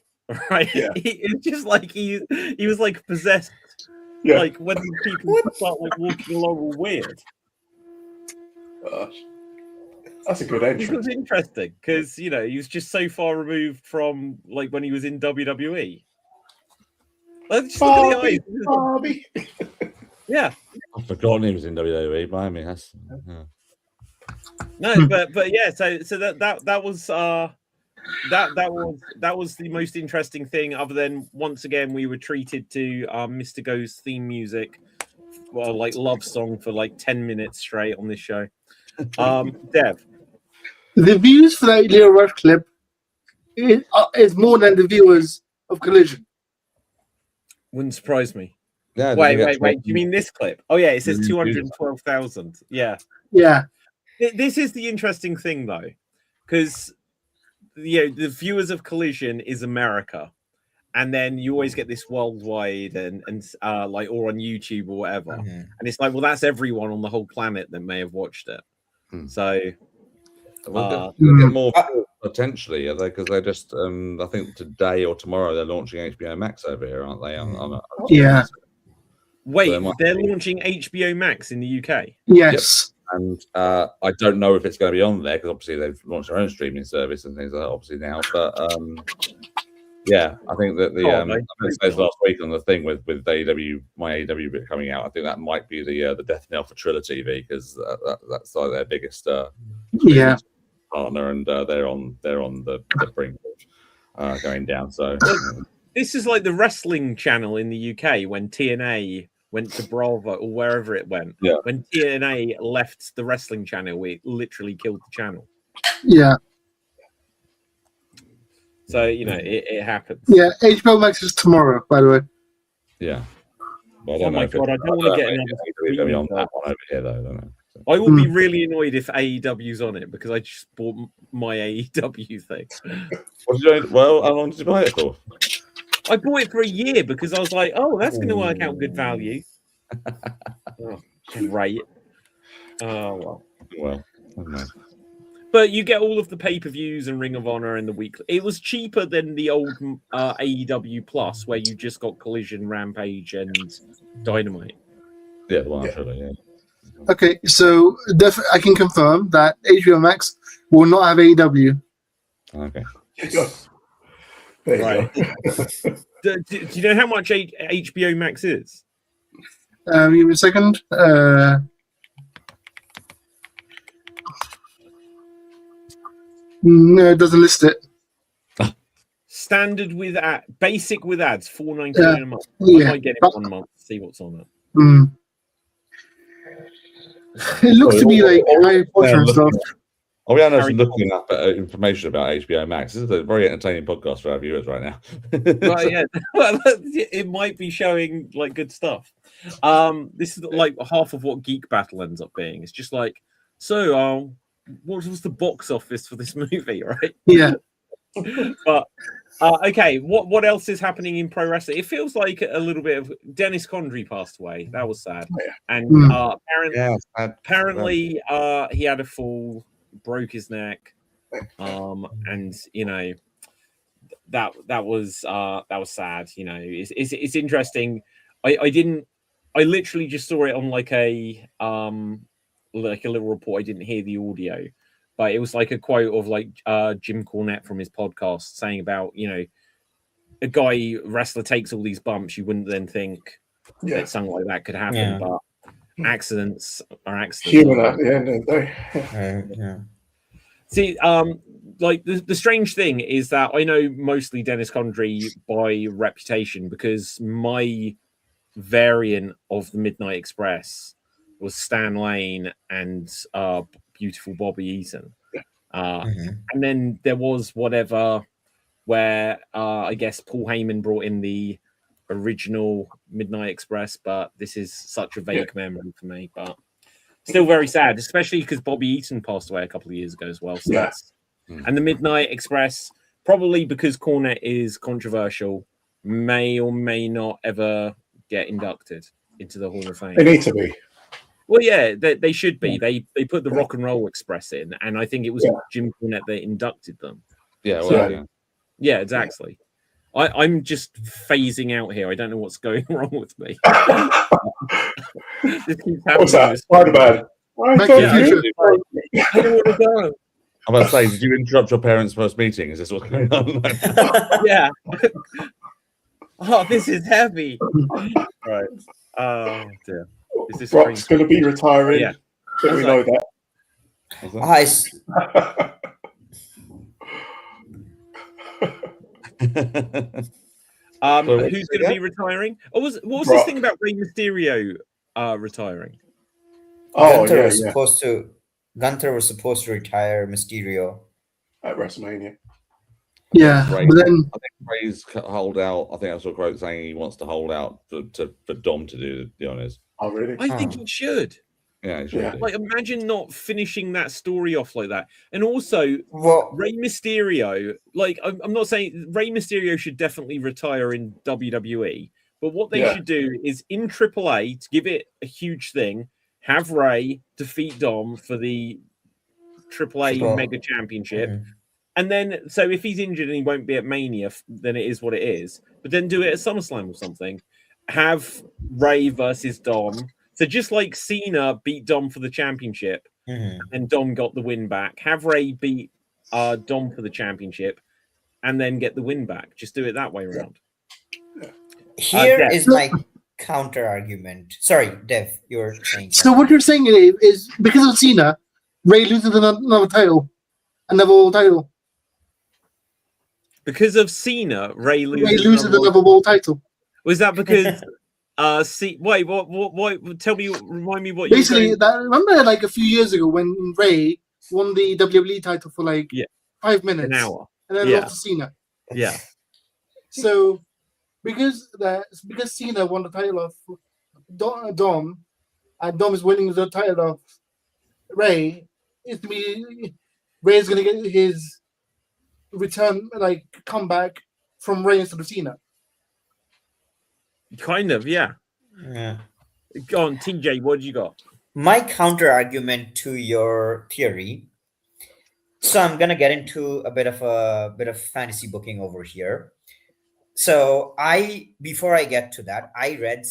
Right? Yeah. It's just like he was like possessed. Yeah. Like when people start like walking along all weird. Gosh. That's a good It entrance. was interesting because he was just so far removed from like when he was in WWE. Like, just look at the eyes. Barbie. Yeah. I've forgotten he was in WWE. By me, that's No, but yeah. So that was that was the most interesting thing. Other than once again we were treated to Mr. Go's theme music, well, like love song for like 10 minutes straight on this show. Dev. The views for that Leo Rush clip is more than the viewers of Collision. Wouldn't surprise me. yeah. Wait. Do you mean this clip? Oh yeah, it says 212,000. Yeah. Yeah. This is the interesting thing though, because the viewers of Collision is America, and then you always get this worldwide and like or on YouTube or whatever, and it's like, well, that's everyone on the whole planet that may have watched it. So We'll get more potentially, because they're just. I think today or tomorrow they're launching HBO Max over here, aren't they? Yeah. wait, So they're launching HBO Max in the UK. Yes. And I don't know if it's going to be on there because obviously they've launched their own streaming service and things like that, obviously now. But yeah, I think that I said last week on the thing with AEW, MyAEW bit coming out, I think that might be the death knell for Triller TV because that's like their biggest partner, and they're on the brink of going down. So this is like the wrestling channel in the UK when TNA went to Bravo or wherever it went. Yeah. When TNA left the wrestling channel, it literally killed the channel. Yeah. So, it happens. Yeah. HBO Max is tomorrow, by the way. yeah. But I Oh don't know my if God, I don't want to get another. it's going to be on that one over here, though. I don't know. So. I will be really annoyed if AEW's on it because I just bought my AEW thing. What did you? Well, how long did you buy it for? I bought it for a year because I was like, oh, that's going to work out good value. Oh, great. Oh, well. Well, okay. But you get all of the pay-per-views and Ring of Honor and the weekly. It was cheaper than the old AEW Plus, where you just got Collision, Rampage, and Dynamite. Yeah, the one I showed you, yeah. Okay, so I can confirm that HBO Max will not have AEW. Okay. There you Right. go. Do you know how much HBO Max is? Give me a second. No, it doesn't list it. Standard with basic with ads, $4.99 a month. I Yeah. might get it 1 month, see what's on it. Mm. It looks to be like Harry Potter and stuff. Oh, we are Harry looking up information about HBO Max. This is a very entertaining podcast for our viewers right now. Well, yeah, well, it might be showing like good stuff. This is like half of what Geek Battle ends up being. It's just like, so, what was the box office for this movie, right? Yeah. But okay, what else is happening in pro wrestling? It feels like a little bit of Dennis Condrey passed away. That was sad. And apparently he had a fall, broke his neck, and you know that was sad. You know, it's interesting. I literally just saw it on like a little report. I didn't hear the audio, but it was like a quote of like Jim Cornette from his podcast saying about, you know, a guy wrestler takes all these bumps. You wouldn't then think that something like that could happen, but accidents are accidents. Human at the end of the day. Yeah. See, like the strange thing is that I know mostly Dennis Condrey by reputation because my variant of the Midnight Express was Stan Lane and beautiful Bobby Eaton. And then there was whatever where I guess Paul Heyman brought in the original Midnight Express, but this is such a vague memory for me. But still very sad, especially because Bobby Eaton passed away a couple of years ago as well. So that's and the Midnight Express, probably because Cornette is controversial, may or may not ever get inducted into the Hall of Fame. They need to be. Well, yeah, they should be. They put the Rock and Roll Express in, and I think it was Jim Cornette that inducted them. Yeah, well, So, yeah, exactly. I'm just phasing out here. I don't know what's going wrong with me. What's that? Spider-Man. I don't want to go. I'm about to say, did you interrupt your parents' first meeting? Is this what's going on? Yeah. Oh, this is heavy. Right. Oh dear. Is this Brock's going to be retiring. Yeah. So we know that. Who's going to be retiring? What was this thing about Rey Mysterio retiring? Oh, Gunther was supposed to retire Mysterio at WrestleMania. Yeah, Ray, but then I think Ray's hold out. I think I saw a quote saying he wants to hold out for Dom to do the honors. Oh, really? I think he should. Yeah, he should. Like, imagine not finishing that story off like that. And also, Rey Mysterio. Like, I'm not saying Rey Mysterio should definitely retire in WWE, but what they should do is in AAA to give it a huge thing. Have Ray defeat Dom for the AAA Mega Championship. And then, so if he's injured and he won't be at Mania, then it is what it is. But then do it at SummerSlam or something. Have Ray versus Dom. So just like Cena beat Dom for the championship and Dom got the win back. Have Ray beat Dom for the championship and then get the win back. Just do it that way around. Here is my counter argument. Sorry, Dev, you're saying. So what you're saying is because of Cena, Ray loses another title. Another world title. Because of Cena, Ray loses another world title. Was that because wait, what tell me, remind me what basically you remember like a few years ago when Ray won the WWE title for like 5 minutes, an hour, and then lost to Cena. Yeah. So because Cena won the title of Dom, and Dom is winning the title of Ray, it's to me Ray's gonna get his return, like comeback from Ray instead of Cena. Kind of, yeah. Yeah. Go on, TJ. What you got? My counter argument to your theory. So I'm gonna get into a bit of fantasy booking over here. So before I get to that, I read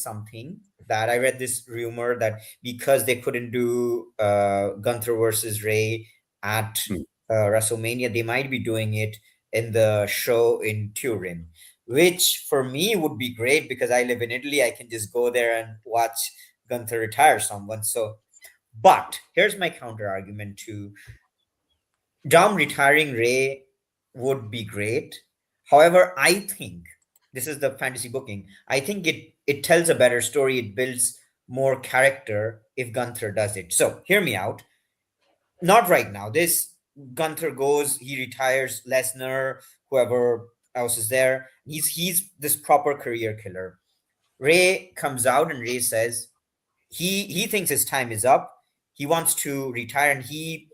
this rumor that because they couldn't do Gunther versus Ray at Hmm. WrestleMania, they might be doing it in the show in Turin, which for me would be great because I live in Italy. I can just go there and watch Gunther retire someone. So, but here's my counter argument to Dom retiring Ray would be great. However, I think this is the fantasy booking. I think it tells a better story. It builds more character if Gunther does it. So hear me out. Not right now. This Gunther goes, he retires Lesnar, whoever else is there. He's this proper career killer. Ray comes out and Ray says he thinks his time is up. He wants to retire and he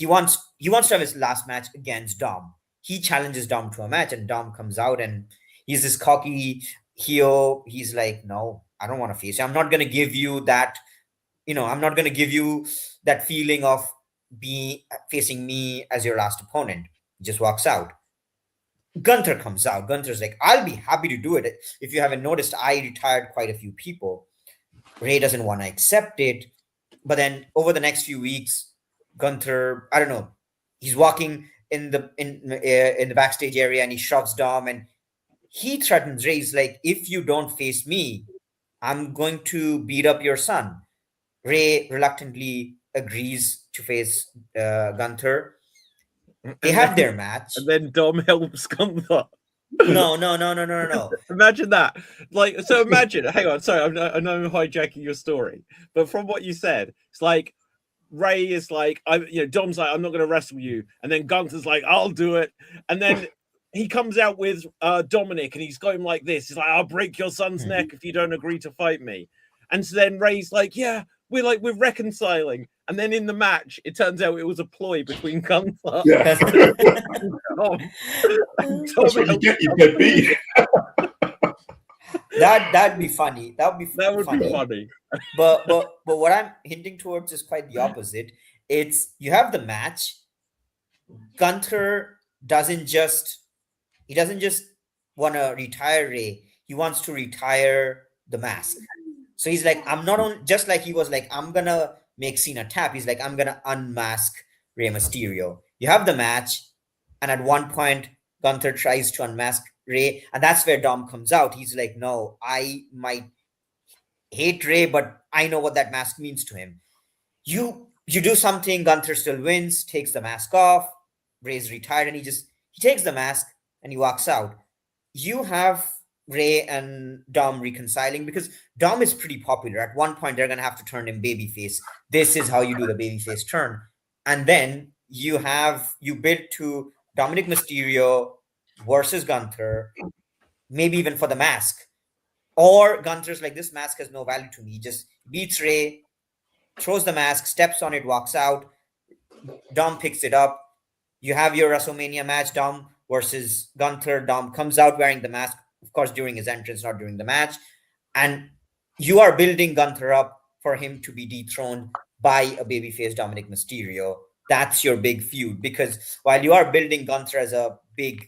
wants to have his last match against Dom. He challenges Dom to a match and Dom comes out and he's this cocky heel. He's like, no, I don't want to face you. I'm not gonna give you that, I'm not gonna give you that feeling of being facing me as your last opponent. He just walks out. Gunther comes out. Gunther's like, I'll be happy to do it. If you haven't noticed, I retired quite a few people. Ray doesn't want to accept it. But then over the next few weeks, Gunther, I don't know, he's walking in the backstage area and he shoves Dom and he threatens Ray. He's like, if you don't face me, I'm going to beat up your son. Ray reluctantly agrees to face Gunther. They have their match. And then Dom helps Gunther. No. Imagine that. Like, so imagine, hang on, sorry, I know I'm hijacking your story, but from what you said, it's like Ray is like, Dom's like, I'm not going to wrestle you. And then Gunther's like, I'll do it. And then he comes out with Dominic and he's going like this. He's like, I'll break your son's neck if you don't agree to fight me. And so then Ray's like, yeah, we're reconciling. And then in the match, it turns out it was a ploy between Gunther. Yeah. and Dom. That's what you get beat. That'd be funny. That would be funny. But what I'm hinting towards is quite the opposite. It's you have the match. Gunther doesn't just want to retire Ray. He wants to retire the mask. So he's like, I'm not on, just like he was like, I'm gonna make Cena tap. He's like, I'm gonna unmask Rey Mysterio. You have the match, and at one point, Gunther tries to unmask Ray, and that's where Dom comes out. He's like, no, I might hate Ray, but I know what that mask means to him. You do something, Gunther still wins, takes the mask off, Ray's retired, and he takes the mask and he walks out. You have Ray and Dom reconciling because Dom is pretty popular. At one point, they're gonna have to turn him babyface. This is how you do the babyface turn, and then you build to Dominic Mysterio versus Gunther, maybe even for the mask. Or Gunther's like, this mask has no value to me. He just beats Ray, throws the mask, steps on it, walks out. Dom picks it up. You have your WrestleMania match, Dom versus Gunther. Dom comes out wearing the mask, of course, during his entrance, not during the match. And you are building Gunther up for him to be dethroned by a babyface Dominic Mysterio. That's your big feud. Because while you are building Gunther as a big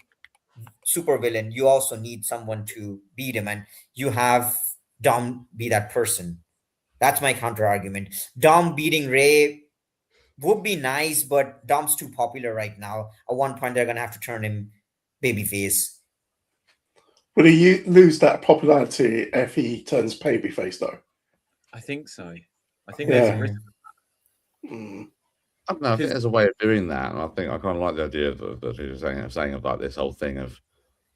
supervillain, you also need someone to beat him. And you have Dom be that person. That's my counter argument. Dom beating Ray would be nice, but Dom's too popular right now. At one point, they're going to have to turn him babyface. Will he lose that popularity if he turns babyface, though? I think so. I think there's a risk. I don't know. I think there's a way of doing that, and I think I kind of like the idea that you're saying of like this whole thing of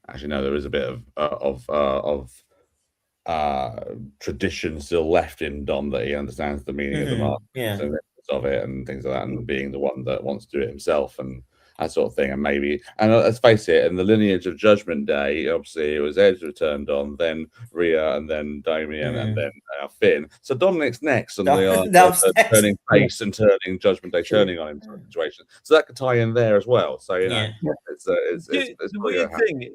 actually no, there is a bit of tradition still left in Dom that he understands the meaning of the mark, of it, and things like that, and being the one that wants to do it himself and that sort of thing. And maybe, and let's face it, in the lineage of Judgment Day, obviously it was Edge returned on, then Rhea, and then Damien, and then Finn. So Dominic's next, and they are turning face and turning Judgment Day, turning on him sort of situation. So that could tie in there as well. So you know, it's the weird thing.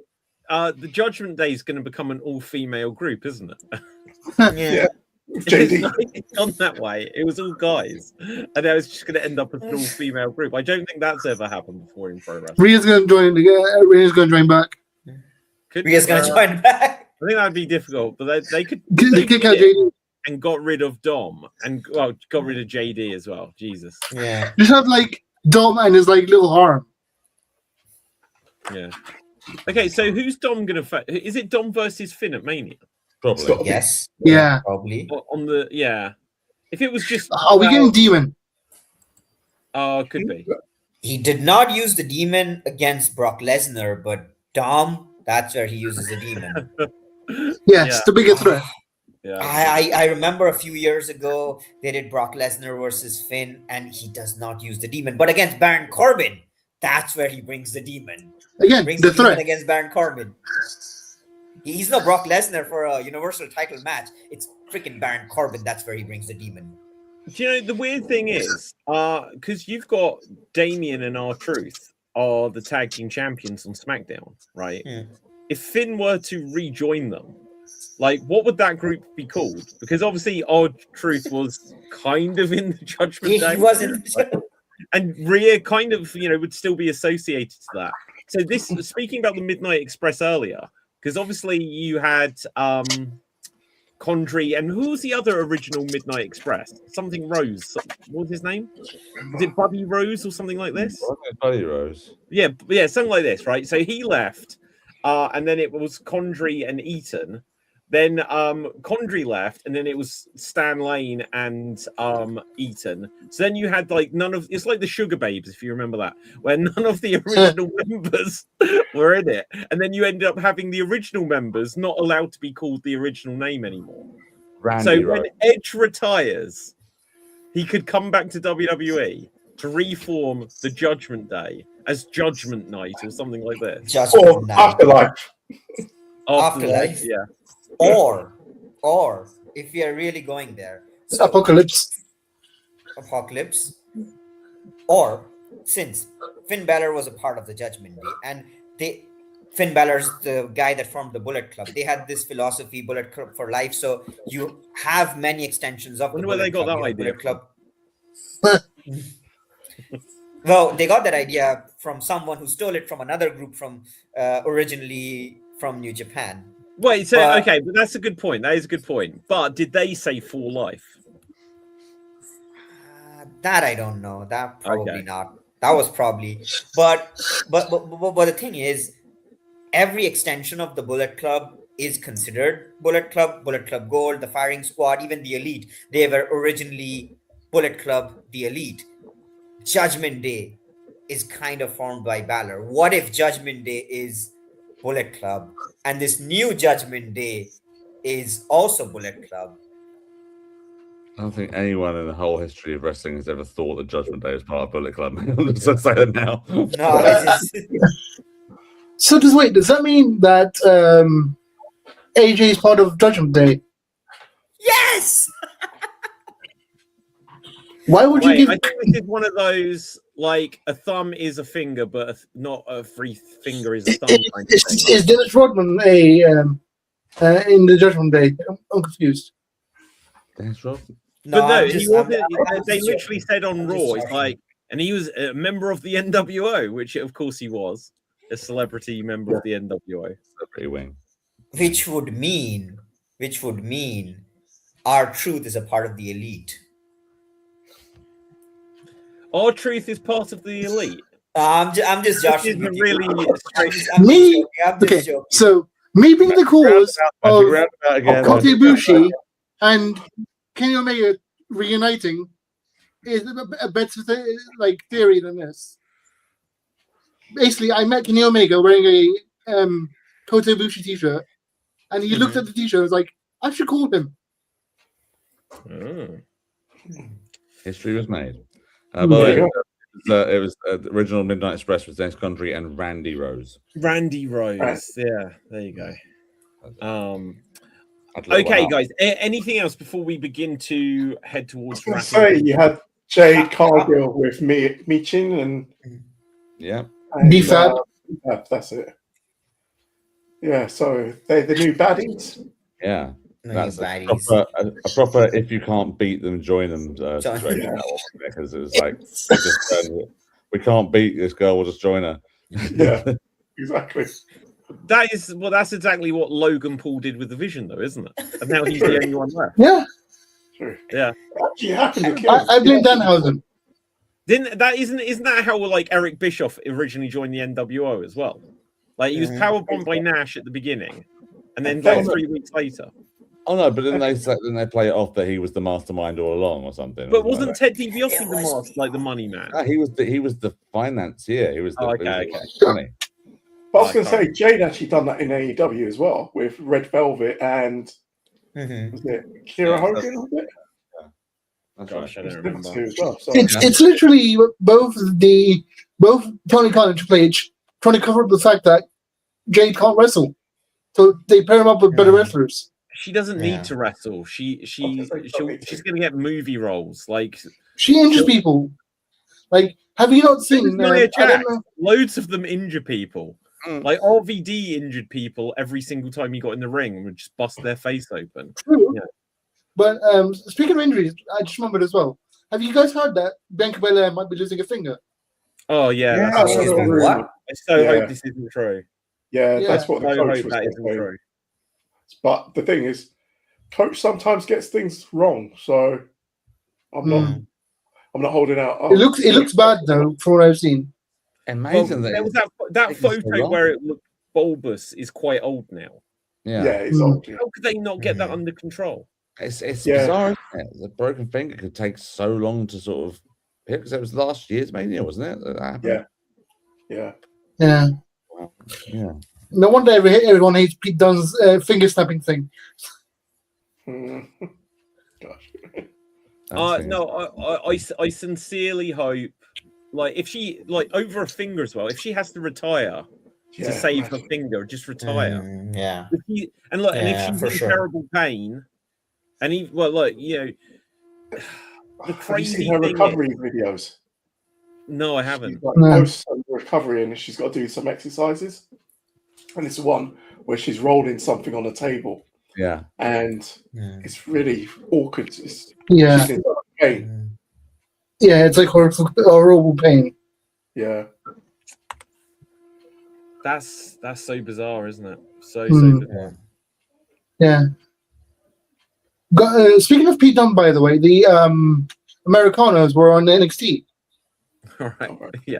the Judgment Day is going to become an all-female group, isn't it? Yeah. JD. It's gone that way. It was all guys, and now it's just going to end up as an all-female group. I don't think that's ever happened before in pro wrestling. Rhea's going to join. Rhea's going to join back. Rhea's going to join back. I think that would be difficult, but they could They kick out JD. and got rid of Dom and got rid of JD as well. Jesus. Yeah. Just have like Dom and his like little arm. Yeah. Okay, so who's Dom going to? Is it Dom versus Finn at Mania? Probably. Yes. Yeah. Probably. On the if it was just Are we getting Demon? could be. He did not use the demon against Brock Lesnar, but Dom, that's where he uses the demon. Yes, the bigger threat. Yeah. I remember a few years ago they did Brock Lesnar versus Finn, and he does not use the demon. But against Baron Corbin, that's where he brings the demon. Again, Brings the the demon threat. against Baron Corbin. He's no Brock Lesnar for a Universal title match. It's freaking Baron Corbin. That's where he brings the demon. Do you know the weird thing is, because you've got Damien and R-Truth are the tag team champions on SmackDown, right? Yeah. If Finn were to rejoin them, like what would that group be called? Because obviously R-Truth was kind of in the Judgment Day. He wasn't. And Rhea kind of, would still be associated to that. So this, speaking about the Midnight Express earlier, because obviously you had Condrey, and who was the other original Midnight Express? Something Rose. What was his name? Was it Buddy Rose or something like this? Buddy Rose. Yeah, something like this, right? So he left, and then it was Condrey and Eaton. Then Condrey left, and then it was Stan Lane and Eaton. So then you had like it's like the Sugar Babes, if you remember that, where none of the original members were in it. And then you ended up having the original members not allowed to be called the original name anymore. Randy So Rose. when Edge retires, he could come back to WWE to reform the Judgment Day as Judgment Night or something like this. Or Judgment Night. Afterlife. Afterlife. Yeah. Or if we are really going there, Apocalypse. Apocalypse, or since Finn Balor was a part of the Judgment Day, and Finn Balor's the guy that formed the Bullet Club. They had this philosophy, Bullet Club for life. So you have many extensions of the Wonder where Bullet they got Club. that You have idea Bullet Club. Well, they got that idea from someone who stole it from another group from originally from New Japan. Wait, so But- okay, but that's a good point. That is a good point. But did they say for life? That I don't know. That probably Okay. not. That was probably. But the thing is, every extension of the Bullet Club is considered Bullet Club Gold, the Firing Squad, even the Elite. They were originally Bullet Club, the Elite. Judgment Day is kind of formed by Balor. What if Judgment Day is Bullet Club, and this new Judgment Day is also Bullet Club? I don't think anyone in the whole history of wrestling has ever thought that Judgment Day is part of Bullet Club. I'm just going to say that now. No, it's just, So does that mean that AJ is part of Judgment Day? yes. Why would you Wait, give? I think this is one of those like a thumb is a finger, but not a free finger is a thumb. Kind of thing. Is Dennis Rodman in the Judgment Day? I'm confused. That's right. But no, I'm he just- wasn't. I'm They just literally joking. said on I'm Raw, just it's joking. like, and he was a member of the NWO, which of course he was, a celebrity member of the NWO. Pretty wing. which would mean R-Truth is a part of the Elite. R-Truth is part of the Elite. I'm just This joshing isn't with you. really straight. Me? I'm just Okay, joking. so me being the cause of Roundabout again. Kota Ibushi and Kenny Omega reuniting is a better theory than this. Basically, I met Kenny Omega wearing a Kota Ibushi t-shirt, and he looked at the t-shirt and was like, I should call him. Oh. History was made. There By the way, you it was the original Midnight Express with Dennis Condrey and Randy Rose. Randy Rose. Yeah, there you go. I'd love Okay, that. guys. Anything else before we begin to head towards I was wrapping? gonna say you had Jade Cargill with Michin and Yeah. and, B-Fab. B-Fab, that's it. Yeah, so they're the new baddies. Yeah. No, That's you a baddies. proper if you can't beat them, join them Join- situation. Because it was like we can't beat this girl, we'll just join her. Yeah, exactly. That's exactly what Logan Paul did with the Vision, though, isn't it? And now he's the only one left. Yeah, True. Yeah. It actually happened to kill. I blame Danhausen. Isn't that how like Eric Bischoff originally joined the NWO as well? Like he was powerbombed by Nash at the beginning, and then like 3 weeks later. Oh no, but then they play it off that he was the mastermind all along or something. But wasn't Ted DiBiase the master, like the money man? He was the financier. He was the okay. money. But I was going to say, Jade actually done that in AEW as well with Red Velvet and was it Kira Hogan? Was it? Gosh, I don't Them remember. two as well, so- It's literally both Tony Khan and Triple H trying to cover up the fact that Jade can't wrestle, so they pair him up with better wrestlers. She doesn't need to wrestle. She's going to get movie roles. Like She injures people. Like, have you not seen? Nia I Jax, don't know. loads of them injure people. Like RVD injured people every single time he got in the ring and would just bust their face open. True. Yeah. But speaking of injuries, I just remembered as well. Have you guys heard that Bianca Belair might be losing a finger? Oh yeah, Yeah, that's that's what a rumor. What? I so Yeah. hope this isn't true. Yeah, Yeah. that's what the I coach hope was that isn't saying. true. But the thing is, coach sometimes gets things wrong, so I'm not holding out. It looks bad though, from what I've seen. Amazing Well, that there was that taking so photo long. where it looked bulbous is quite old now. Yeah, it's old. Yeah. How could they not get that under control? It's Yeah. bizarre, isn't it? The broken finger could take so long to sort of pick, because it was last year's Mania, wasn't it? That happened? Yeah. Yeah. Wow. Yeah. No wonder everyone hates Pete Dunne's finger snapping thing. Gosh. No, I sincerely hope, like, if she, like, over a finger as well, if she has to retire Yeah, to save her imagine. finger, just retire. Yeah. And look, and Yeah, if she's for in sure. terrible pain, and he, well, look, you know, the Have you crazy seen her thing recovery videos? no, I She's haven't. like No. post recovery, and she's got to do some exercises. And it's one where she's rolling something on a table, Yeah. and it's really awkward. She's Yeah. in pain. Yeah, it's like horrible pain. Yeah. That's so bizarre, isn't it? So bizarre. Yeah. Speaking of Pete Dunne, by the way, the Americanos were on NXT. All right. Yeah.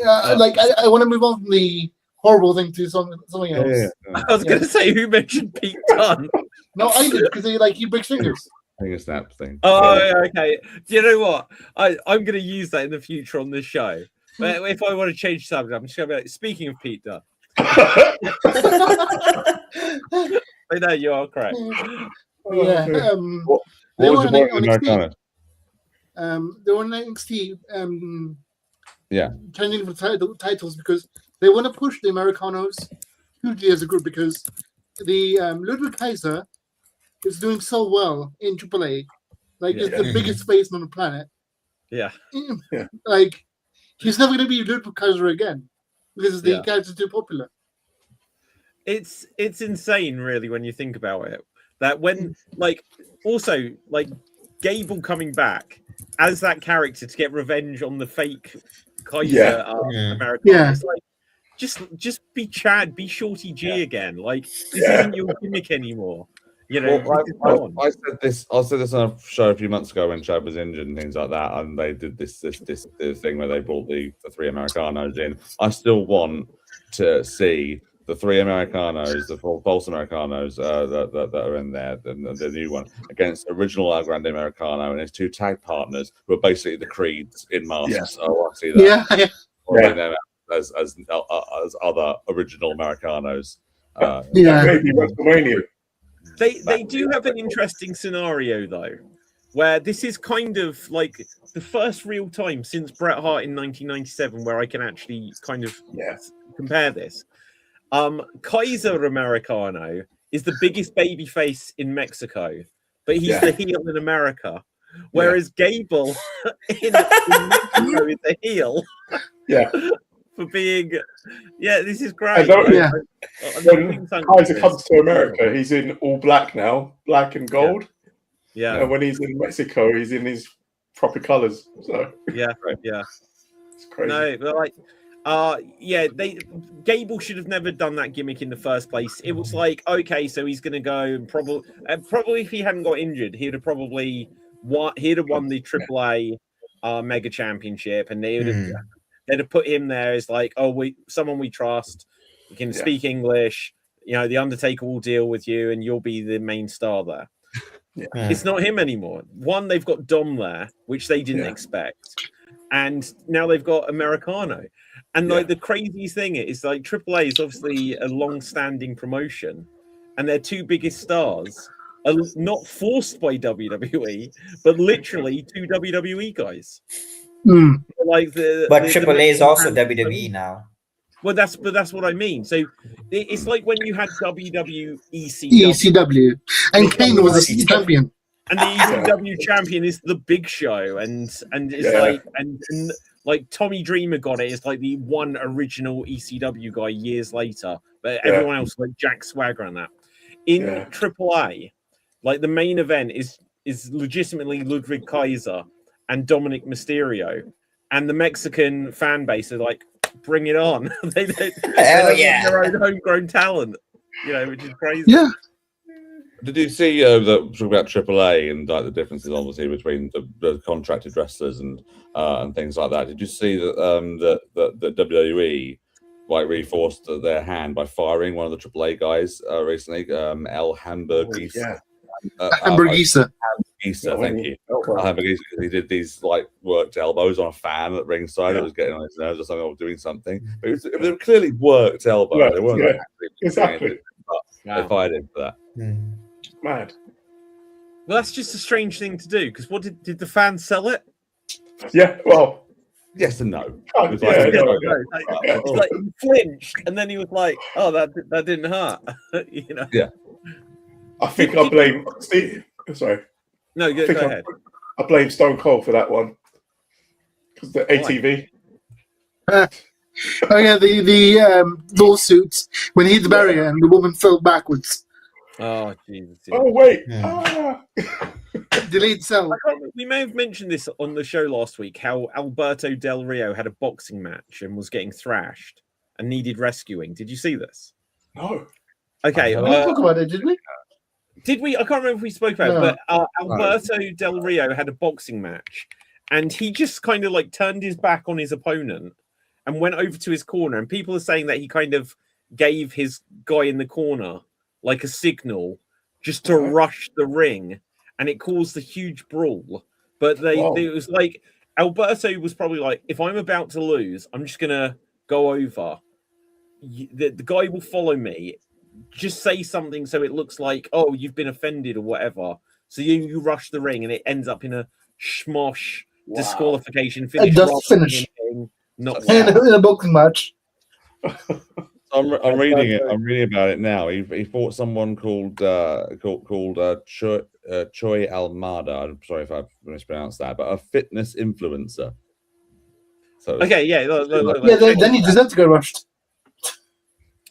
I want to move on from the horrible thing to something else. Yeah. I was going to say, who mentioned Pete Dunne? No, I did because they he breaks fingers. Finger snap thing. Oh, yeah, okay. Do you know what? I'm going to use that in the future on this show. But if I want to change subject, I'm just going to be like, speaking of Pete Dunne. I know you are correct. Yeah. What they was were the point on of NXT. Americana? They were on NXT. Yeah. Changing the titles because they want to push the Americanos hugely as a group because the Ludwig Kaiser is doing so well in AAA. Like, it's the biggest face on the planet. Yeah. Like, he's never going to be Ludwig Kaiser again because the Yeah. character's too popular. It's insane, really, when you think about it. That when, like, also, like, Gable coming back as that character to get revenge on the fake Kaiser American. Yeah. It's like, just be Chad, be Shorty G again. Like, this isn't your gimmick anymore. You know, Well, I said this on a show a few months ago when Chad was injured and things like that, and they did this thing where they brought the three Americanos in. I still want to see the three Americanos, the false Americanos that are in there, the new one, against original El Grande Americano and his two tag partners, who are basically the Creeds in masks. Yeah. So I want to see that. Yeah. Bring them out as other original Americanos. Maybe WrestleMania. They do have an interesting scenario though, where this is kind of like the first real time since Bret Hart in 1997 where I can actually kind of compare this. Kaiser Americano is the biggest babyface in Mexico, but he's the heel in America, whereas Gable in Mexico is the heel. Yeah. for being. Yeah, this is great. And don't- Yeah. When Kaiser comes to America, he's in all black now, black and gold. Yeah, And when he's in Mexico, he's in his proper colours. So yeah. it's crazy. No, but like, Gable should have never done that gimmick in the first place. It was like, okay, so he's going to go and probably if he hadn't got injured, he'd have won the AAA Mega Championship, and they'd have put him there as like, someone we trust. You can speak English. You know, the Undertaker will deal with you, and you'll be the main star there. Yeah. It's not him anymore. One, they've got Dom there, which they didn't expect. And now they've got Americano. And like the craziest thing is like AAA is obviously a long-standing promotion, and their two biggest stars are not forced by WWE, but literally two WWE guys. Like but AAA is also WWE now. Well, that's what I mean. So it's like when you had WWE ECW, and Kane was a champion. And the ECW champion is the Big Show, and it's like and like Tommy Dreamer got it. It's like the one original ECW guy years later, but everyone else like Jack Swagger and that. In AAA, like the main event is legitimately Ludwig Kaiser and Dominic Mysterio, and the Mexican fan base are like, bring it on. they don't have their own homegrown talent, you know, which is crazy. Yeah. Did you see talking about AAA and like the differences obviously between the contracted wrestlers and things like that? Did you see that that WWE like really forced their hand by firing one of the AAA guys recently, El Hamburguesa? Hamburguesa. Thank you. Hamburguesa, because he did these like worked elbows on a fan at ringside. It was getting on his nerves or something, or doing something. But it was clearly worked elbows. They weren't exactly. They fired him for that. Mad. Well, that's just a strange thing to do, because what did the fans sell it? Yeah, well, yes and no. It's like he flinched, and then he was like, "Oh, that didn't hurt," you know. Yeah. I think I blame Steve. Sorry. No, go ahead. I blame Stone Cold for that one because the ATV. Oh yeah, the lawsuits when he hit the barrier and the woman fell backwards. Oh Jesus! Oh wait. Delayed cell. We may have mentioned this on the show last week. How Alberto Del Rio had a boxing match and was getting thrashed and needed rescuing. Did you see this? No. Okay. We didn't talk about it, did we? Did we? I can't remember if we spoke about it, but Alberto Del Rio had a boxing match, and he just kind of like turned his back on his opponent and went over to his corner. And people are saying that he kind of gave his guy in the corner like a signal just to rush the ring, and it caused a huge brawl. But it was like Alberto was probably like, if I'm about to lose, I'm just gonna go over. The guy will follow me. Just say something so it looks like, oh, you've been offended or whatever. So you rush the ring, and it ends up in a schmosh disqualification finish. Not in a boxing match. I'm reading it. I'm reading about it now. He fought someone called Choi Almada. I'm sorry if I mispronounced that, but a fitness influencer. So okay, then he deserves to go rushed.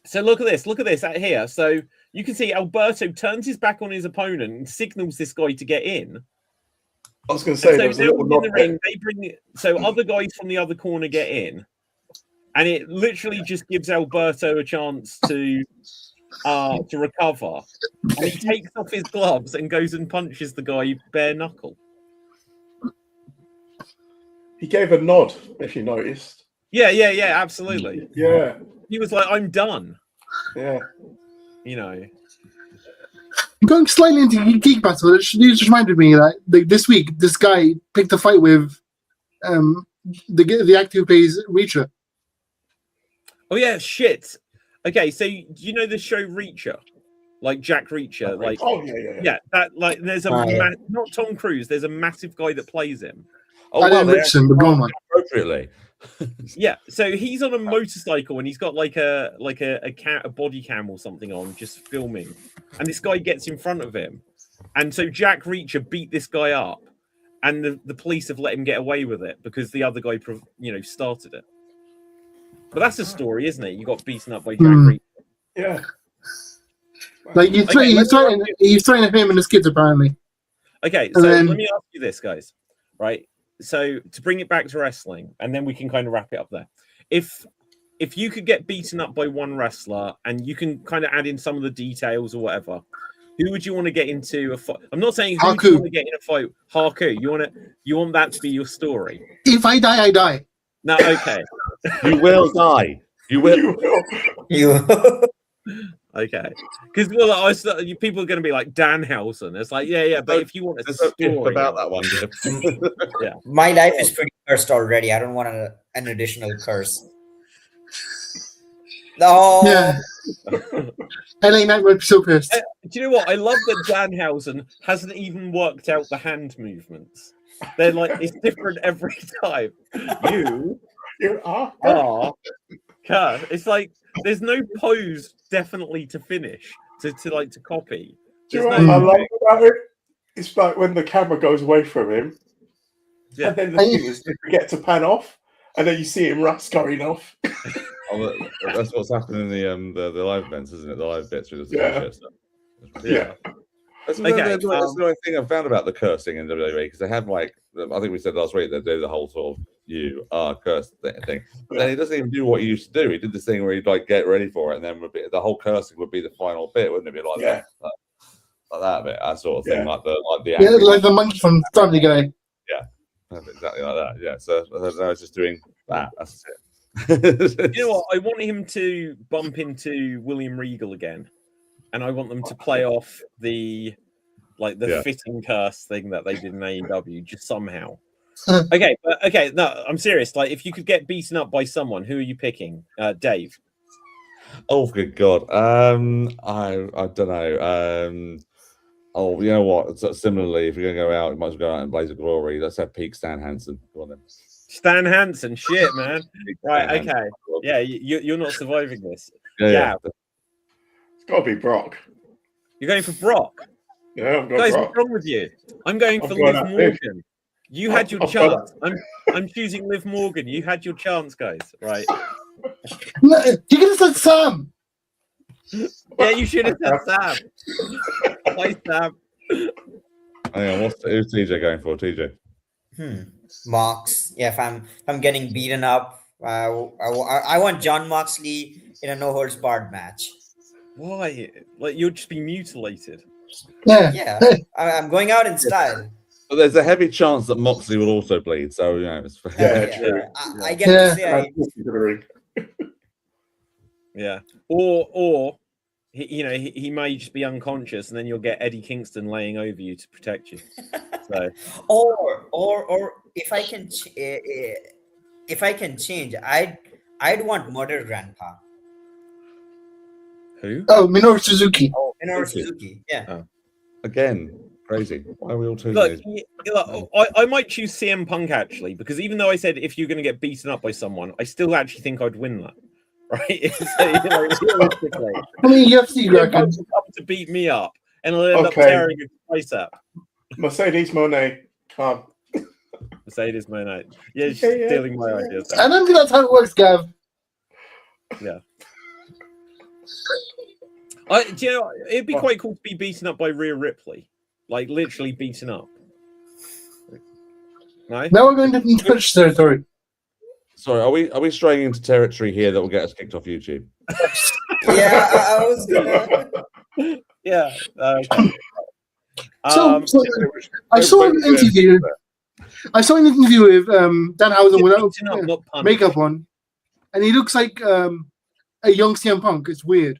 So look at this out here. So you can see Alberto turns his back on his opponent and signals this guy to get in. I was going to say, so in the ring, they bring other guys from the other corner get in. And it literally just gives Alberto a chance to recover. And he takes off his gloves and goes and punches the guy bare knuckle. He gave a nod, if you noticed. Yeah, absolutely. Yeah. He was like, I'm done. Yeah. You know. Going slightly into Geek Battle, it just reminded me that this week, this guy picked a fight with the actor who plays Reacher. Oh yeah, shit. Okay, so do you know the show Reacher, like Jack Reacher? Like, yeah. That like, there's a not Tom Cruise. There's a massive guy that plays him. Oh, well, the blonde one. Appropriately. Yeah, so he's on a motorcycle and he's got like a body cam or something on, just filming. And this guy gets in front of him, and so Jack Reacher beat this guy up, and the police have let him get away with it because the other guy, started it. But that's a story, isn't it? You got beaten up by Jack Reed. Yeah. Like he's threatening him and his kids apparently. Okay, so let me ask you this, guys. Right. So to bring it back to wrestling, and then we can kind of wrap it up there. If you could get beaten up by one wrestler, and you can kind of add in some of the details or whatever, who would you want to get into a fight? I'm not saying who do you want to get in a fight. Haku. You want that to be your story. If I die, I die. No, okay. You will die. You will. Okay. Because people are going to be like Danhausen. It's like, yeah, but if you want a story about that one, yeah. My life is pretty cursed already. I don't want an additional curse. No. Yeah. LA Knight would be so pissed. Do you know what? I love that Danhausen hasn't even worked out the hand movements. They're like, it's different every time. You are. It's like there's no pose definitely to finish to copy. Do you know what I love about it? It's like when the camera goes away from him, and then the thing is they forget to pan off, and then you see him Russ going off. That's what's happening in the live events, isn't it? The live bits with the stuff. Yeah. That's the only thing I've found about the cursing in WWE, because they have I think we said last week, they do the whole sort of you are cursed thing. But then he doesn't even do what he used to do. He did this thing where he'd get ready for it, and then the whole cursing would be the final bit, wouldn't it? Be like that, like that bit, that sort of thing, like the monkey from Family Guy. Yeah, exactly like that. Yeah, so I was just doing that. That's it. You know what? I want him to bump into William Regal again, and I want them to play off the fitting curse thing that they did in AEW just somehow. Okay, no, I'm serious. Like, if you could get beaten up by someone, who are you picking, Dave? Oh, good God! I don't know. Oh, you know what? So similarly, if you're gonna go out, you might as well go out in Blaze of Glory. Let's have peak Stan Hansen. Go on then. Stan Hansen, shit, man. Right, okay. Yeah, you're not surviving this. Yeah. It's got to be Brock. You're going for Brock? Yeah, I'm going Guys, Brock. what's wrong with you? I'm going for Liv Morgan. You had your chance. I'm choosing Liv Morgan. You had your chance, guys. Right. No, you could have said Sam. Yeah, you should have said Sam. Hi, Sam. Hang on, who's TJ going for? TJ. Mox. Yeah, if I'm getting beaten up, I want John Moxley in a no holds barred match. Why? Like, you'll just be mutilated. Yeah. I'm going out in style. But there's a heavy chance that Moxley will also bleed, so it's true. I get to say yeah. Or he may just be unconscious, and then you'll get Eddie Kingston laying over you to protect you. So, or if I can change, I'd want Murder Grandpa. Who? Oh, Minoru Suzuki. Oh, Minoru Suzuki. Yeah. Oh. Again, crazy. Why are we all choosing Look, these? I might choose CM Punk actually, because even though I said if you're going to get beaten up by someone, I still actually think I'd win that. Right? So, realistically, I mean, you have to come to beat me up, and I'll end up tearing his place up. Mercedes Moné, come. Mercedes Moné. Yeah, she's stealing my ideas. I don't think that's how it works, Gav. Yeah. Do you know, it'd be quite cool to be beaten up by Rhea Ripley, like literally beaten up. Right? Now we're going to Twitch territory. Sorry, are we straying into territory here that will get us kicked off YouTube? Yeah, I was gonna. Yeah. So I saw an interview. I saw an interview with Danhausen without makeup on, and he looks like a young CM Punk. It's weird.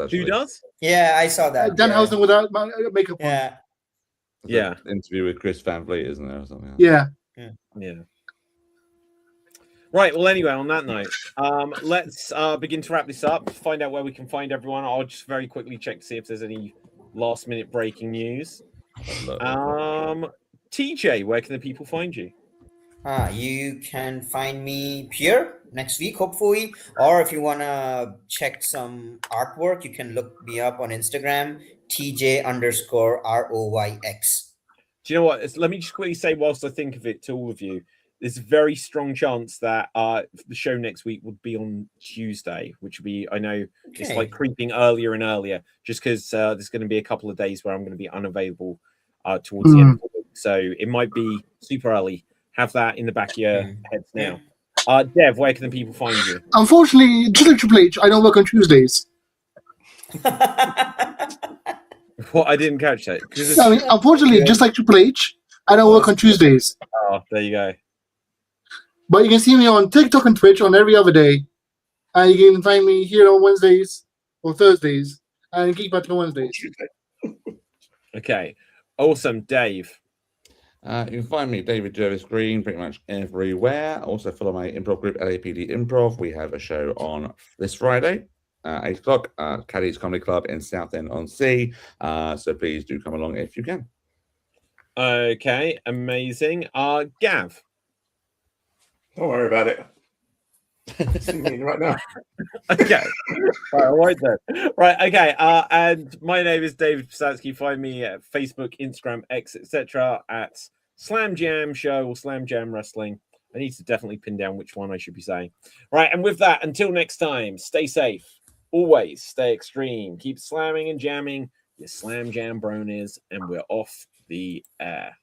Who does? Yeah, I saw that. Danhausen without makeup on. Yeah. Interview with Chris Van Vliet, isn't there, or something? Yeah. Right. Well, anyway, on that note, let's begin to wrap this up. Find out where we can find everyone. I'll just very quickly check to see if there's any last-minute breaking news. TJ, where can the people find you? You can find me here next week, hopefully. Or if you want to check some artwork, you can look me up on Instagram, TJ_ROYX. Do you know what? Let me just quickly say, whilst I think of it, to all of you, there's a very strong chance that the show next week would be on Tuesday, which will be, I know it's like creeping earlier and earlier, just because there's going to be a couple of days where I'm going to be unavailable towards the end of the week. So it might be super early. Have that in the back of your heads now. Dev, where can the people find you? Unfortunately, just like Triple H, I don't work on Tuesdays. What? I didn't catch that. I mean, unfortunately, just like Triple H, I don't work on Tuesdays. Oh, there you go. But you can see me on TikTok and Twitch on every other day. And you can find me here on Wednesdays or Thursdays and Geek Battle on Wednesdays. Okay. Awesome. Dave. You can find me, David Jervis Green, pretty much everywhere. Also follow my improv group, LAPD Improv. We have a show on this Friday, 8 o'clock, Caddy's Comedy Club in Southend-on-Sea. So please do come along if you can. Okay, amazing. Gav. Don't worry about it. See me right now. Okay. right then. Right, okay. And my name is David Pisatsky. Find me at Facebook, Instagram, X, etc. at Slam Jam Show or Slam Jam Wrestling. I need to definitely pin down which one I should be saying. Right, and with that, until next time, stay safe. Always stay extreme. Keep slamming and jamming your Slam Jam bronies, and we're off the air.